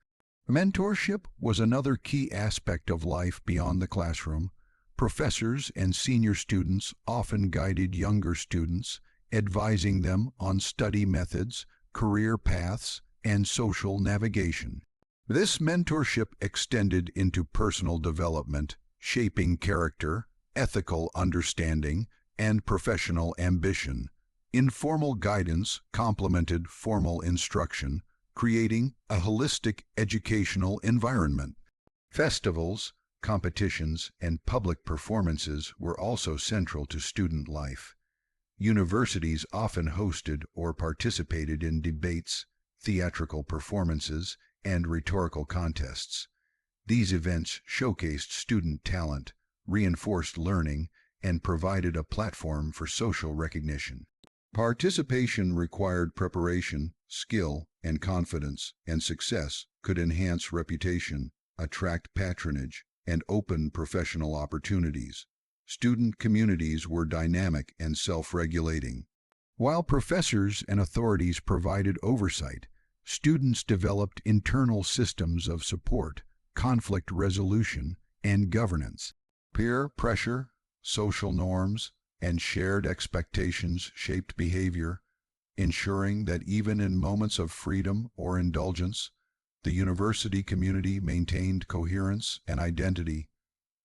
Mentorship was another key aspect of life beyond the classroom. Professors and senior students often guided younger students, advising them on study methods, career paths, and social navigation. This mentorship extended into personal development, shaping character, ethical understanding, and professional ambition. Informal guidance complemented formal instruction, creating a holistic educational environment. Festivals, competitions, and public performances were also central to student life. Universities often hosted or participated in debates, theatrical performances, and rhetorical contests. These events showcased student talent, reinforced learning, and provided a platform for social recognition. Participation required preparation, skill, and confidence, and success could enhance reputation, attract patronage, and open professional opportunities. Student communities were dynamic and self-regulating. While professors and authorities provided oversight, students developed internal systems of support, conflict resolution, and governance. Peer pressure, social norms, and shared expectations shaped behavior, ensuring that even in moments of freedom or indulgence, the university community maintained coherence and identity.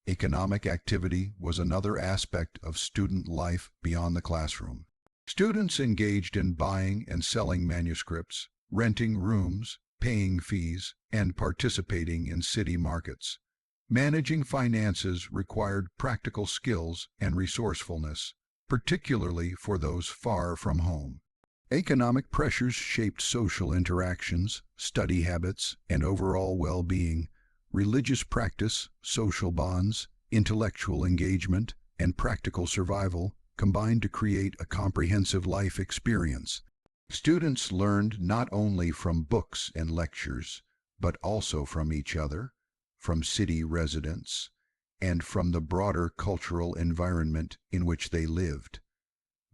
Economic activity was another aspect of student life beyond the classroom. Students engaged in buying and selling manuscripts, renting rooms, paying fees, and participating in city markets. Managing finances required practical skills and resourcefulness, particularly for those far from home. Economic pressures shaped social interactions, study habits, and overall well-being. Religious practice, social bonds, intellectual engagement, and practical survival combined to create a comprehensive life experience. Students learned not only from books and lectures, but also from each other, from city residents, and from the broader cultural environment in which they lived.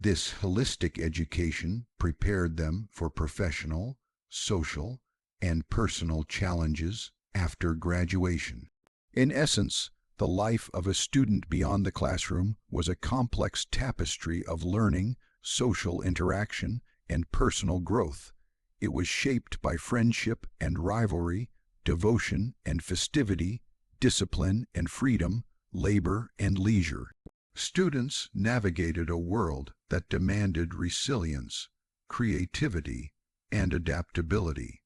This holistic education prepared them for professional, social, and personal challenges after graduation. In essence, The life of a student beyond the classroom was a complex tapestry of learning, social interaction, and personal growth. It was shaped by friendship and rivalry, devotion and festivity, discipline and freedom, labor and leisure. Students navigated a world that demanded resilience, creativity, and adaptability,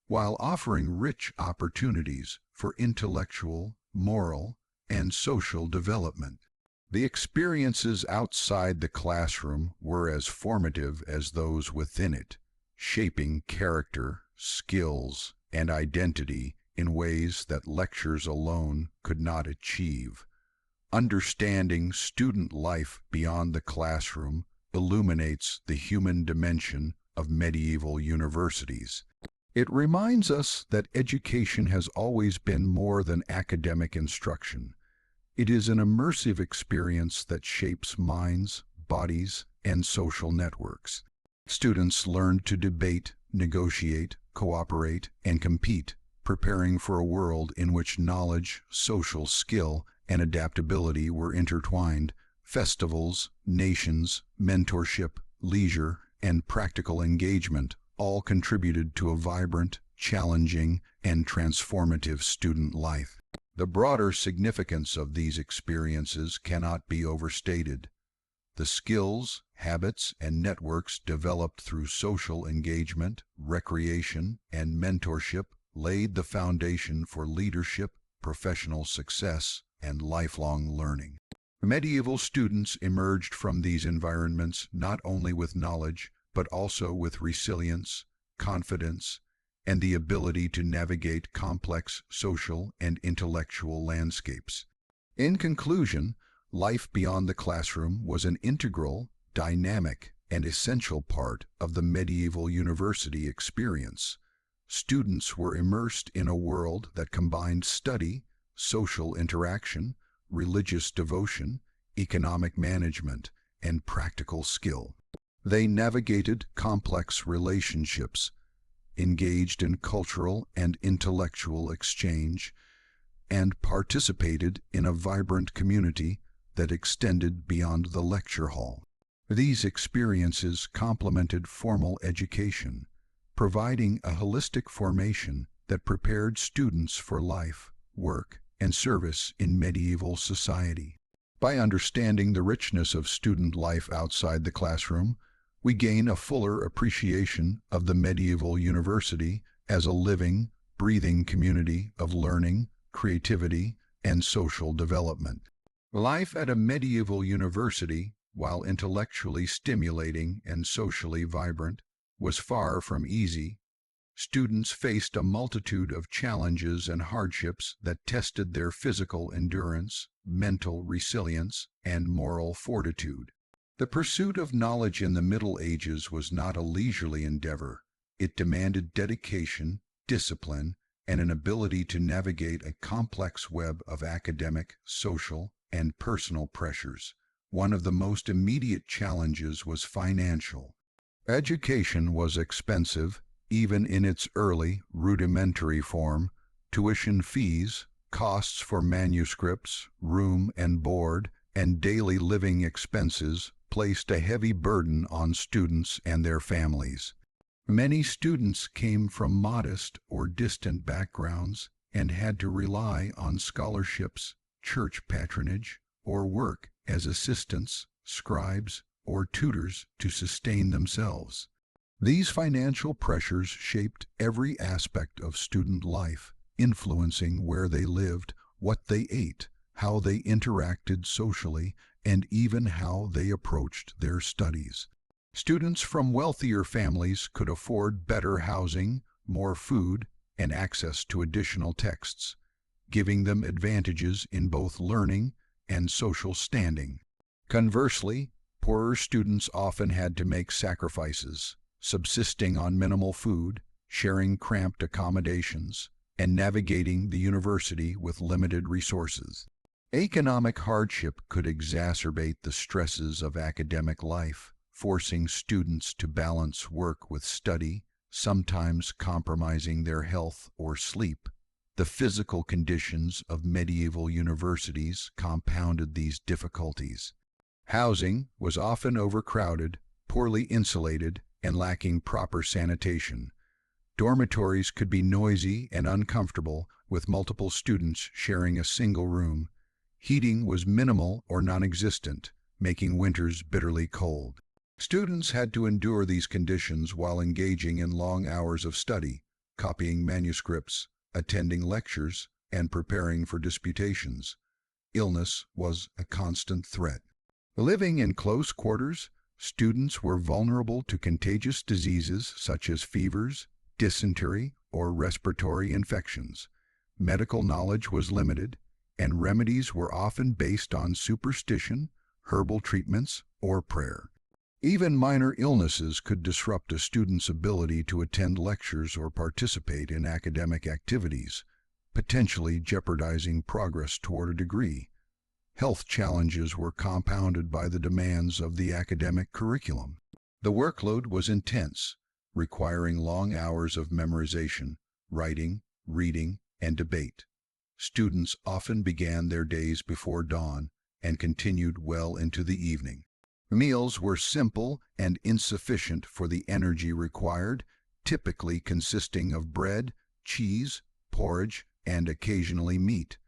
while offering rich opportunities for intellectual, moral, and social development. The experiences outside the classroom were as formative as those within it, shaping character, skills, and identity in ways that lectures alone could not achieve. Understanding student life beyond the classroom illuminates the human dimension of medieval universities. It reminds us that education has always been more than academic instruction. It is an immersive experience that shapes minds, bodies, and social networks. Students learn to debate, negotiate, cooperate, and compete, preparing for a world in which knowledge, social skill, and adaptability were intertwined. Festivals, nations, mentorship, leisure, and practical engagement all contributed to a vibrant, challenging, and transformative student life. The broader significance of these experiences cannot be overstated. The skills, habits, and networks developed through social engagement, recreation, and mentorship laid the foundation for leadership, professional success, and lifelong learning. Medieval students emerged from these environments not only with knowledge, but also with resilience, confidence, and the ability to navigate complex social and intellectual landscapes. In conclusion, life beyond the classroom was an integral, dynamic, and essential part of the medieval university experience. Students were immersed in a world that combined study, social interaction, religious devotion, economic management, and practical skill. They navigated complex relationships, engaged in cultural and intellectual exchange, and participated in a vibrant community that extended beyond the lecture hall. These experiences complemented formal education, providing a holistic formation that prepared students for life, work, and service in medieval society. By understanding the richness of student life outside the classroom, we gain a fuller appreciation of the medieval university as a living, breathing community of learning, creativity, and social development. Life at a medieval university, while intellectually stimulating and socially vibrant, was far from easy. Students faced a multitude of challenges and hardships that tested their physical endurance, mental resilience, and moral fortitude. The pursuit of knowledge in the Middle Ages was not a leisurely endeavor. It demanded dedication, discipline, and an ability to navigate a complex web of academic, social, and personal pressures. One of the most immediate challenges was financial. Education was expensive, even in its early, rudimentary form. Tuition fees, costs for manuscripts, room and board, and daily living expenses placed a heavy burden on students and their families. Many students came from modest or distant backgrounds and had to rely on scholarships, church patronage, or work as assistants, scribes, or tutors to sustain themselves. These financial pressures shaped every aspect of student life, influencing where they lived, what they ate, how they interacted socially, and even how they approached their studies. Students from wealthier families could afford better housing, more food, and access to additional texts, giving them advantages in both learning and social standing. Conversely, poorer students often had to make sacrifices, subsisting on minimal food, sharing cramped accommodations, and navigating the university with limited resources. Economic hardship could exacerbate the stresses of academic life, forcing students to balance work with study, sometimes compromising their health or sleep. The physical conditions of medieval universities compounded these difficulties. Housing was often overcrowded, poorly insulated, and lacking proper sanitation. Dormitories could be noisy and uncomfortable, with multiple students sharing a single room. Heating was minimal or non-existent, making winters bitterly cold. Students had to endure these conditions while engaging in long hours of study, copying manuscripts, attending lectures, and preparing for disputations. Illness was a constant threat. Living in close quarters, students were vulnerable to contagious diseases such as fevers, dysentery, or respiratory infections. Medical knowledge was limited, and remedies were often based on superstition, herbal treatments, or prayer. Even minor illnesses could disrupt a student's ability to attend lectures or participate in academic activities, potentially jeopardizing progress toward a degree. Health challenges were compounded by the demands of the academic curriculum. The workload was intense, requiring long hours of memorization, writing, reading, and debate. Students often began their days before dawn and continued well into the evening. Meals were simple and insufficient for the energy required, typically consisting of bread, cheese, porridge, and occasionally meat.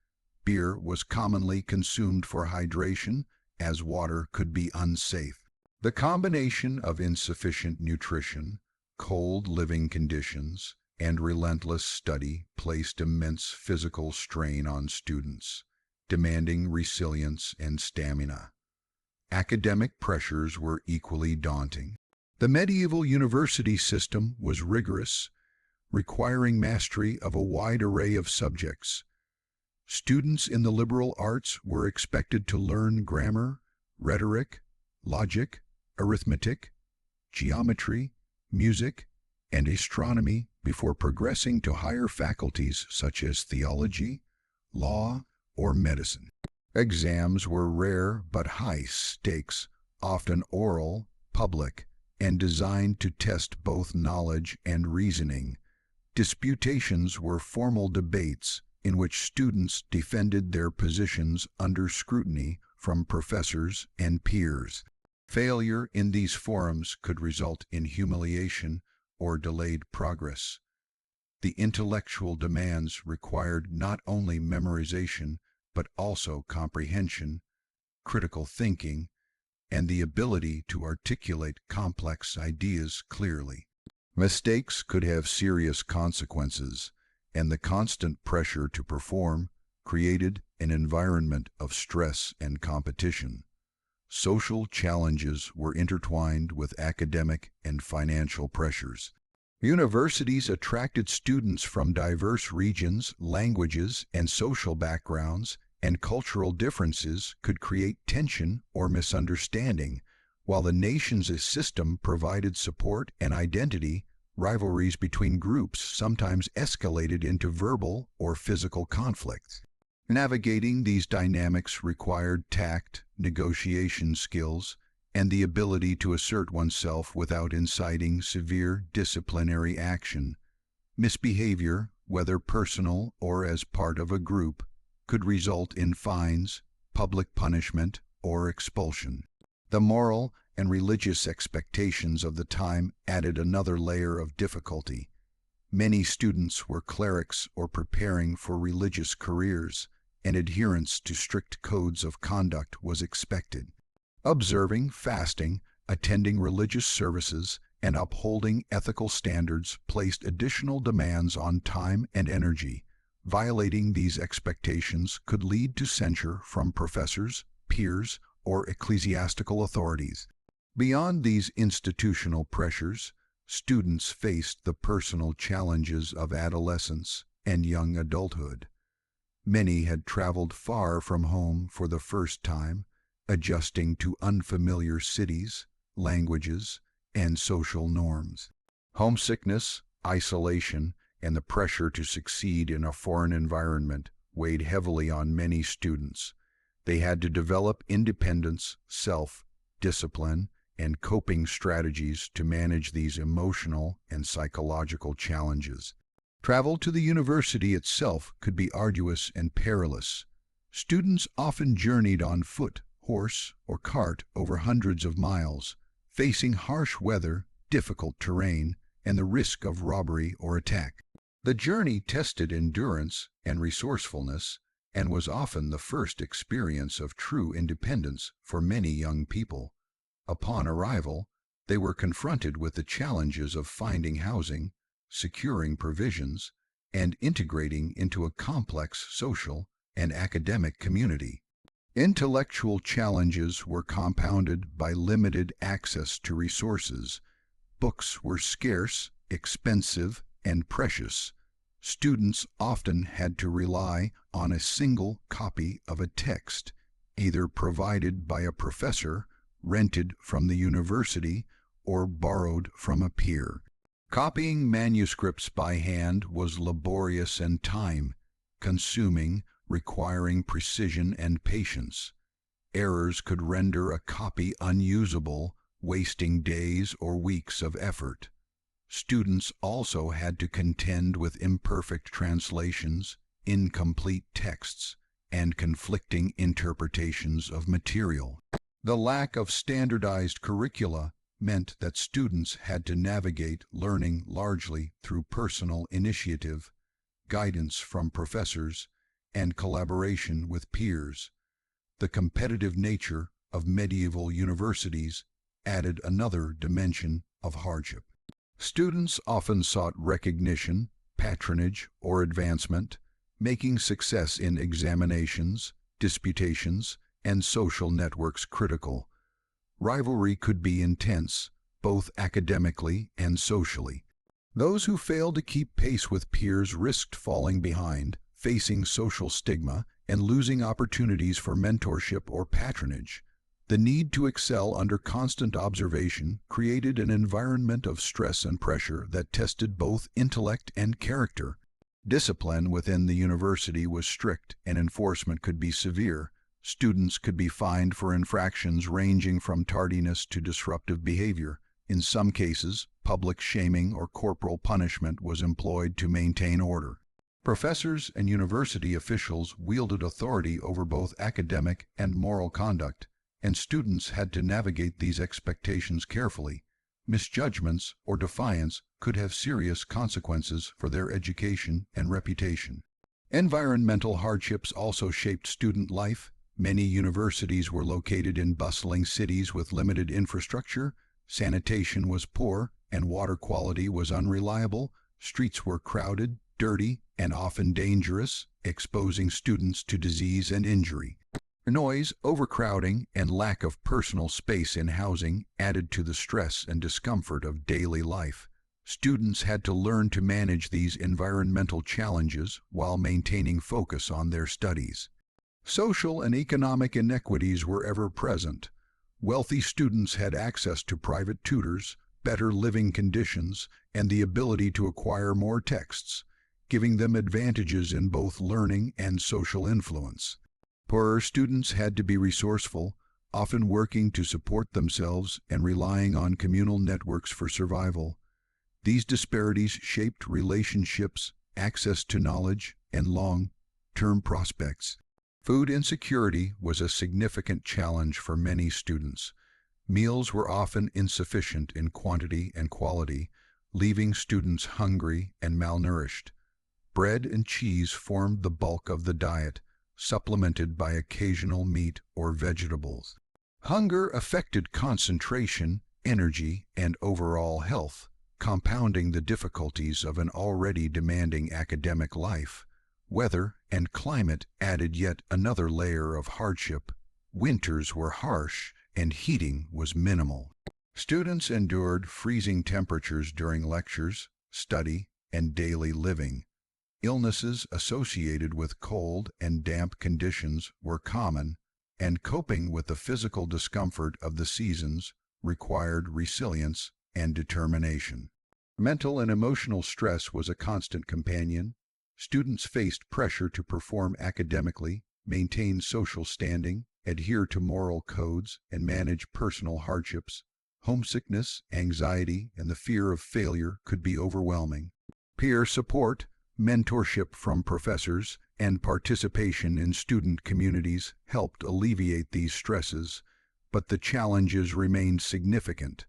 Beer was commonly consumed for hydration, as water could be unsafe. The combination of insufficient nutrition, cold living conditions, and relentless study placed immense physical strain on students, demanding resilience and stamina. Academic pressures were equally daunting. The medieval university system was rigorous, requiring mastery of a wide array of subjects. Students in the liberal arts were expected to learn grammar, rhetoric, logic, arithmetic, geometry, music, and astronomy before progressing to higher faculties such as theology, law, or medicine. Exams were rare but high stakes, often oral, public, and designed to test both knowledge and reasoning. Disputations were formal debates in which students defended their positions under scrutiny from professors and peers. Failure in these forums could result in humiliation or delayed progress. The intellectual demands required not only memorization, but also comprehension, critical thinking, and the ability to articulate complex ideas clearly. Mistakes could have serious consequences, and the constant pressure to perform created an environment of stress and competition. Social challenges were intertwined with academic and financial pressures. Universities attracted students from diverse regions, languages, and social backgrounds, and cultural differences could create tension or misunderstanding. While the nation's system provided support and identity, rivalries between groups sometimes escalated into verbal or physical conflicts. Navigating these dynamics required tact, negotiation skills, and the ability to assert oneself without inciting severe disciplinary action. Misbehavior, whether personal or as part of a group, could result in fines, public punishment, or expulsion. The moral and religious expectations of the time added another layer of difficulty. Many students were clerics or preparing for religious careers, and adherence to strict codes of conduct was expected. Observing, fasting, attending religious services, and upholding ethical standards placed additional demands on time and energy. Violating these expectations could lead to censure from professors, peers, or ecclesiastical authorities. Beyond these institutional pressures, students faced the personal challenges of adolescence and young adulthood. Many had traveled far from home for the first time, adjusting to unfamiliar cities, languages, and social norms. Homesickness, isolation, and the pressure to succeed in a foreign environment weighed heavily on many students. They had to develop independence, self-discipline, and coping strategies to manage these emotional and psychological challenges. Travel to the university itself could be arduous and perilous. Students often journeyed on foot, horse, or cart over hundreds of miles, facing harsh weather, difficult terrain, and the risk of robbery or attack. The journey tested endurance and resourcefulness, and was often the first experience of true independence for many young people. Upon arrival, they were confronted with the challenges of finding housing, securing provisions, and integrating into a complex social and academic community. Intellectual challenges were compounded by limited access to resources. Books were scarce, expensive, and precious. Students often had to rely on a single copy of a text, either provided by a professor, rented from the university, or borrowed from a peer. Copying manuscripts by hand was laborious and time-consuming, requiring precision and patience. Errors could render a copy unusable, wasting days or weeks of effort. Students also had to contend with imperfect translations, incomplete texts, and conflicting interpretations of material. The lack of standardized curricula meant that students had to navigate learning largely through personal initiative, guidance from professors, and collaboration with peers. The competitive nature of medieval universities added another dimension of hardship. Students often sought recognition, patronage, or advancement, making success in examinations, disputations, and social networks critical. Rivalry could be intense, both academically and socially. Those who failed to keep pace with peers risked falling behind, facing social stigma, and losing opportunities for mentorship or patronage. The need to excel under constant observation created an environment of stress and pressure that tested both intellect and character. Discipline within the university was strict and enforcement could be severe. Students could be fined for infractions ranging from tardiness to disruptive behavior. In some cases, public shaming or corporal punishment was employed to maintain order. Professors and university officials wielded authority over both academic and moral conduct, and students had to navigate these expectations carefully. Misjudgments or defiance could have serious consequences for their education and reputation. Environmental hardships also shaped student life. Many universities were located in bustling cities with limited infrastructure. Sanitation was poor, and water quality was unreliable. Streets were crowded, dirty, and often dangerous, exposing students to disease and injury. Noise, overcrowding, and lack of personal space in housing added to the stress and discomfort of daily life. Students had to learn to manage these environmental challenges while maintaining focus on their studies. Social and economic inequities were ever present. Wealthy students had access to private tutors, better living conditions, and the ability to acquire more texts, giving them advantages in both learning and social influence. Poorer students had to be resourceful, often working to support themselves and relying on communal networks for survival. These disparities shaped relationships, access to knowledge, and long-term prospects. Food insecurity was a significant challenge for many students. Meals were often insufficient in quantity and quality, leaving students hungry and malnourished. Bread and cheese formed the bulk of the diet, supplemented by occasional meat or vegetables. Hunger affected concentration, energy, and overall health, compounding the difficulties of an already demanding academic life. Weather and climate added yet another layer of hardship. Winters were harsh, and heating was minimal. Students endured freezing temperatures during lectures, study, and daily living. Illnesses associated with cold and damp conditions were common, and coping with the physical discomfort of the seasons required resilience and determination. Mental and emotional stress was a constant companion. Students faced pressure to perform academically, maintain social standing, adhere to moral codes, and manage personal hardships. Homesickness, anxiety, and the fear of failure could be overwhelming. Peer support, Mentorship from professors and participation in student communities helped alleviate these stresses, but the challenges remained significant.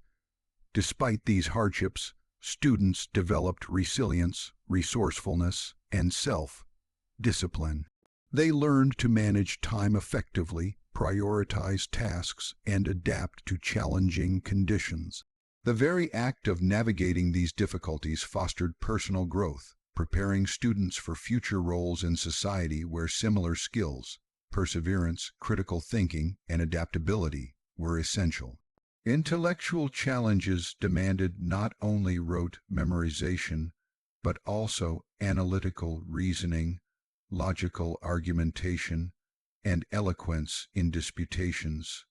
Despite these hardships, students developed resilience, resourcefulness, and self-discipline. They learned to manage time effectively, prioritize tasks, and adapt to challenging conditions. The very act of navigating these difficulties fostered personal growth, preparing students for future roles in society where similar skills, perseverance, critical thinking, and adaptability were essential. Intellectual challenges demanded not only rote memorization, but also analytical reasoning, logical argumentation, and eloquence in disputations.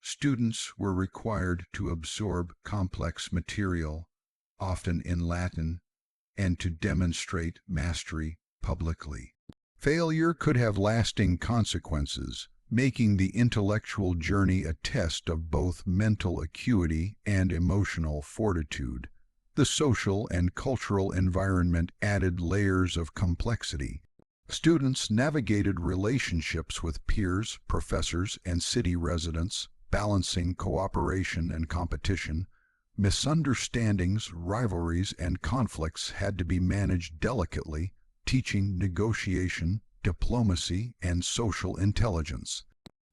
Students were required to absorb complex material, often in Latin, and to demonstrate mastery publicly. Failure could have lasting consequences, making the intellectual journey a test of both mental acuity and emotional fortitude. The social and cultural environment added layers of complexity. Students navigated relationships with peers, professors, and city residents, balancing cooperation and competition. Misunderstandings, rivalries, and conflicts had to be managed delicately, teaching negotiation, diplomacy, and social intelligence.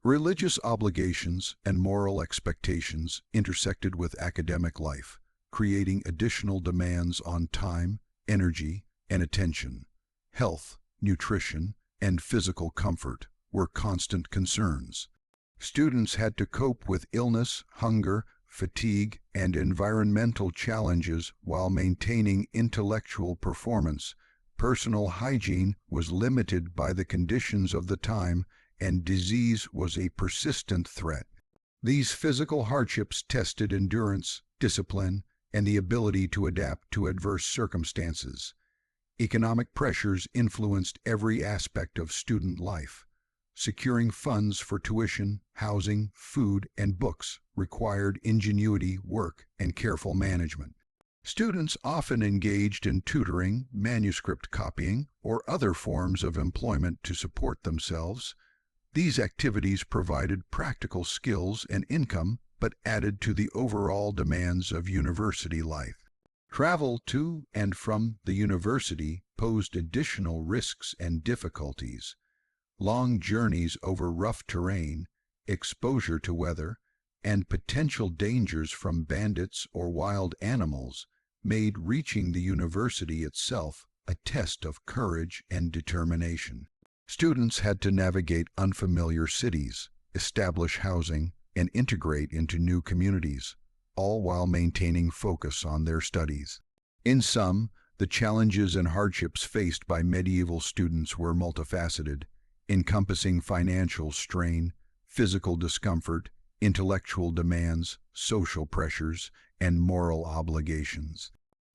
Religious obligations and moral expectations intersected with academic life, creating additional demands on time, energy, and attention. Health, nutrition, and physical comfort were constant concerns. Students had to cope with illness, hunger, fatigue, and environmental challenges while maintaining intellectual performance. Personal hygiene was limited by the conditions of the time, and disease was a persistent threat. These physical hardships tested endurance, discipline, and the ability to adapt to adverse circumstances. Economic pressures influenced every aspect of student life. Securing funds for tuition, housing, food, and books required ingenuity, work, and careful management. Students often engaged in tutoring, manuscript copying, or other forms of employment to support themselves. These activities provided practical skills and income, but added to the overall demands of university life. Travel to and from the university posed additional risks and difficulties. Long journeys over rough terrain, exposure to weather, and potential dangers from bandits or wild animals made reaching the university itself a test of courage and determination. Students had to navigate unfamiliar cities, establish housing, and integrate into new communities, all while maintaining focus on their studies. In sum, the challenges and hardships faced by medieval students were multifaceted, encompassing financial strain, physical discomfort, intellectual demands, social pressures, and moral obligations.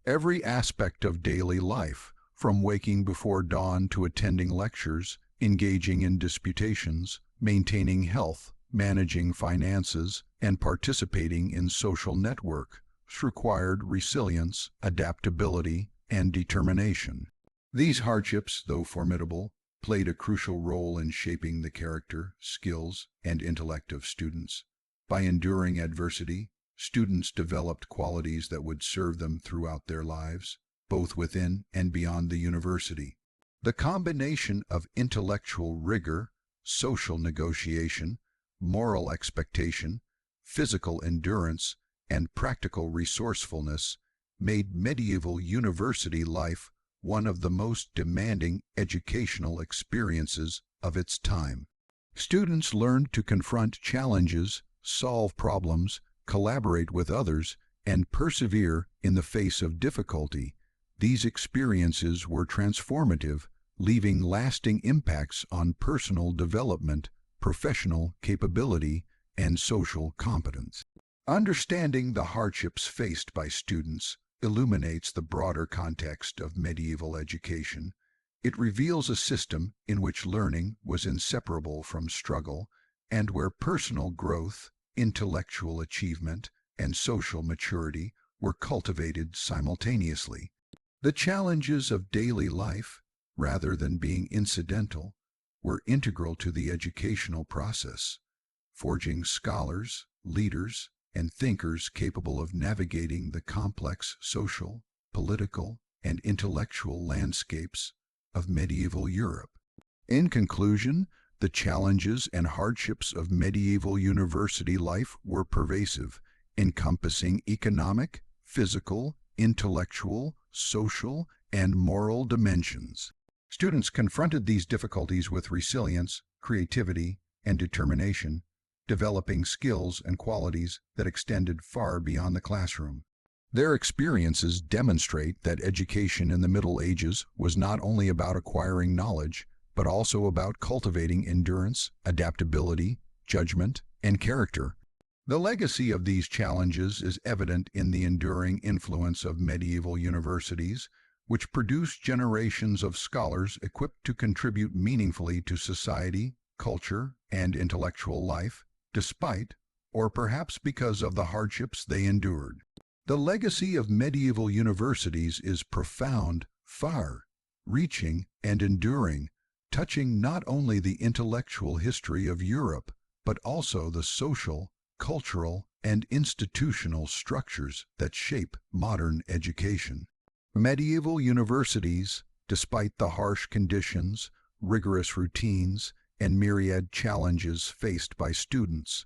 Every aspect of daily life, from waking before dawn to attending lectures, engaging in disputations, maintaining health, managing finances, and participating in social networks, required resilience, adaptability, and determination. These hardships, though formidable, played a crucial role in shaping the character, skills, and intellect of students. By enduring adversity, students developed qualities that would serve them throughout their lives, both within and beyond the university. The combination of intellectual rigor, social negotiation, moral expectation, physical endurance, and practical resourcefulness made medieval university life one of the most demanding educational experiences of its time. Students learned to confront challenges, solve problems, collaborate with others, and persevere in the face of difficulty. These experiences were transformative, leaving lasting impacts on personal development, professional capability, and social competence. Understanding the hardships faced by students illuminates the broader context of medieval education. It reveals a system in which learning was inseparable from struggle and where personal growth, intellectual achievement, and social maturity were cultivated simultaneously. The challenges of daily life, rather than being incidental, were integral to the educational process, forging scholars, leaders, and thinkers capable of navigating the complex social, political, and intellectual landscapes of medieval Europe. In conclusion, the challenges and hardships of medieval university life were pervasive, encompassing economic, physical, intellectual, social, and moral dimensions. Students confronted these difficulties with resilience, creativity, and determination, developing skills and qualities that extended far beyond the classroom. Their experiences demonstrate that education in the Middle Ages was not only about acquiring knowledge, but also about cultivating endurance, adaptability, judgment, and character. The legacy of these challenges is evident in the enduring influence of medieval universities, which produced generations of scholars equipped to contribute meaningfully to society, culture, and intellectual life, despite, or perhaps because of the hardships they endured. The legacy of medieval universities is profound, far-reaching, and enduring, touching not only the intellectual history of Europe, but also the social, cultural, and institutional structures that shape modern education. Medieval universities, despite the harsh conditions, rigorous routines, and myriad challenges faced by students,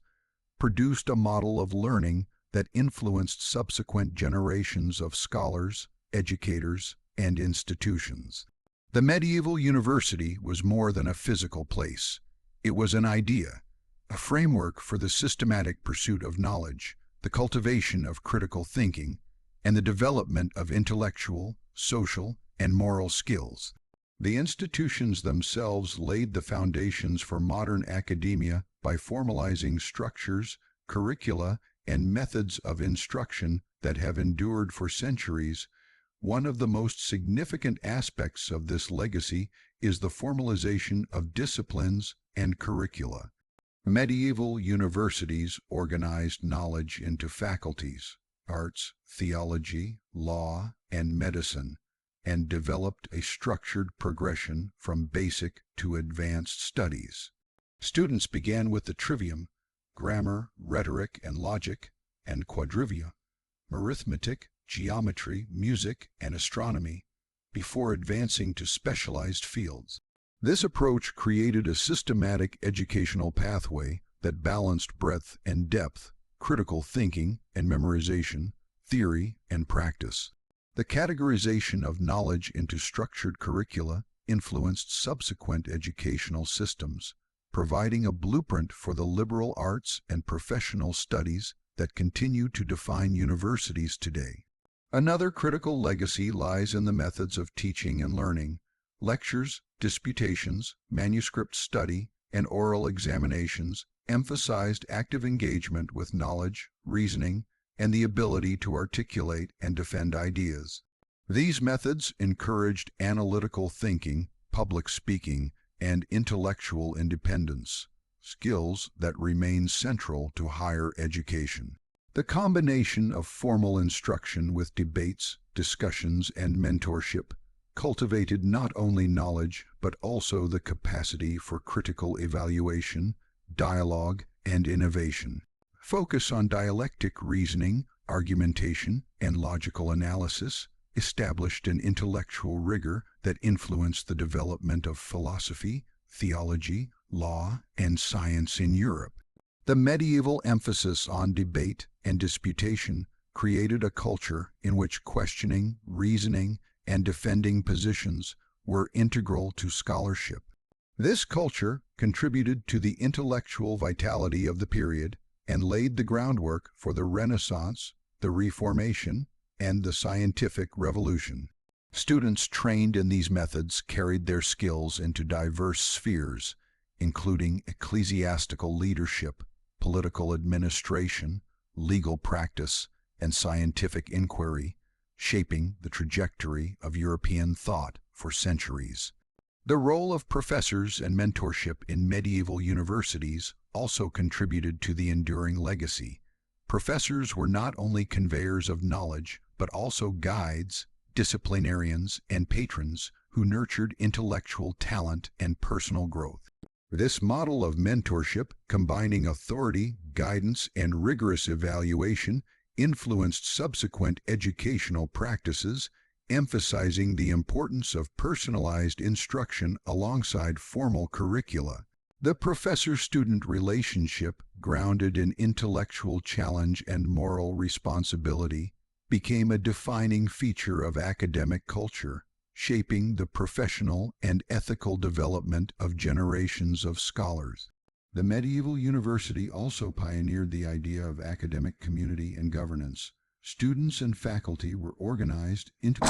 produced a model of learning that influenced subsequent generations of scholars, educators, and institutions. The medieval university was more than a physical place. It was an idea, a framework for the systematic pursuit of knowledge, the cultivation of critical thinking, and the development of intellectual, social, and moral skills. The institutions themselves laid the foundations for modern academia by formalizing structures, curricula, and methods of instruction that have endured for centuries. One of the most significant aspects of this legacy is the formalization of disciplines and curricula. Medieval universities organized knowledge into faculties, arts, theology, law, and medicine, and developed a structured progression from basic to advanced studies. Students began with the trivium, grammar, rhetoric, and logic, and quadrivia, arithmetic, geometry, music, and astronomy, before advancing to specialized fields. This approach created a systematic educational pathway that balanced breadth and depth, critical thinking and memorization, theory and practice. The categorization of knowledge into structured curricula influenced subsequent educational systems, providing a blueprint for the liberal arts and professional studies that continue to define universities today. Another critical legacy lies in the methods of teaching and learning. Lectures, disputations, manuscript study, and oral examinations emphasized active engagement with knowledge, reasoning, and the ability to articulate and defend ideas. These methods encouraged analytical thinking, public speaking, and intellectual independence, skills that remain central to higher education. The combination of formal instruction with debates, discussions, and mentorship cultivated not only knowledge but also the capacity for critical evaluation, dialogue, and innovation. Focus on dialectic reasoning, argumentation, and logical analysis established an intellectual rigor that influenced the development of philosophy, theology, law, and science in Europe. The medieval emphasis on debate and disputation created a culture in which questioning, reasoning, and defending positions were integral to scholarship. This culture contributed to the intellectual vitality of the period and laid the groundwork for the Renaissance, the Reformation, and the scientific revolution. Students trained in these methods carried their skills into diverse spheres, including ecclesiastical leadership, political administration, legal practice, and scientific inquiry, shaping the trajectory of European thought for centuries. The role of professors and mentorship in medieval universities also contributed to the enduring legacy. Professors were not only conveyors of knowledge, but also guides, disciplinarians, and patrons who nurtured intellectual talent and personal growth. This model of mentorship, combining authority, guidance, and rigorous evaluation, influenced subsequent educational practices, emphasizing the importance of personalized instruction alongside formal curricula. The professor-student relationship, grounded in intellectual challenge and moral responsibility, became a defining feature of academic culture, shaping the professional and ethical development of generations of scholars. The medieval university also pioneered the idea of academic community and governance. Students and faculty were organized into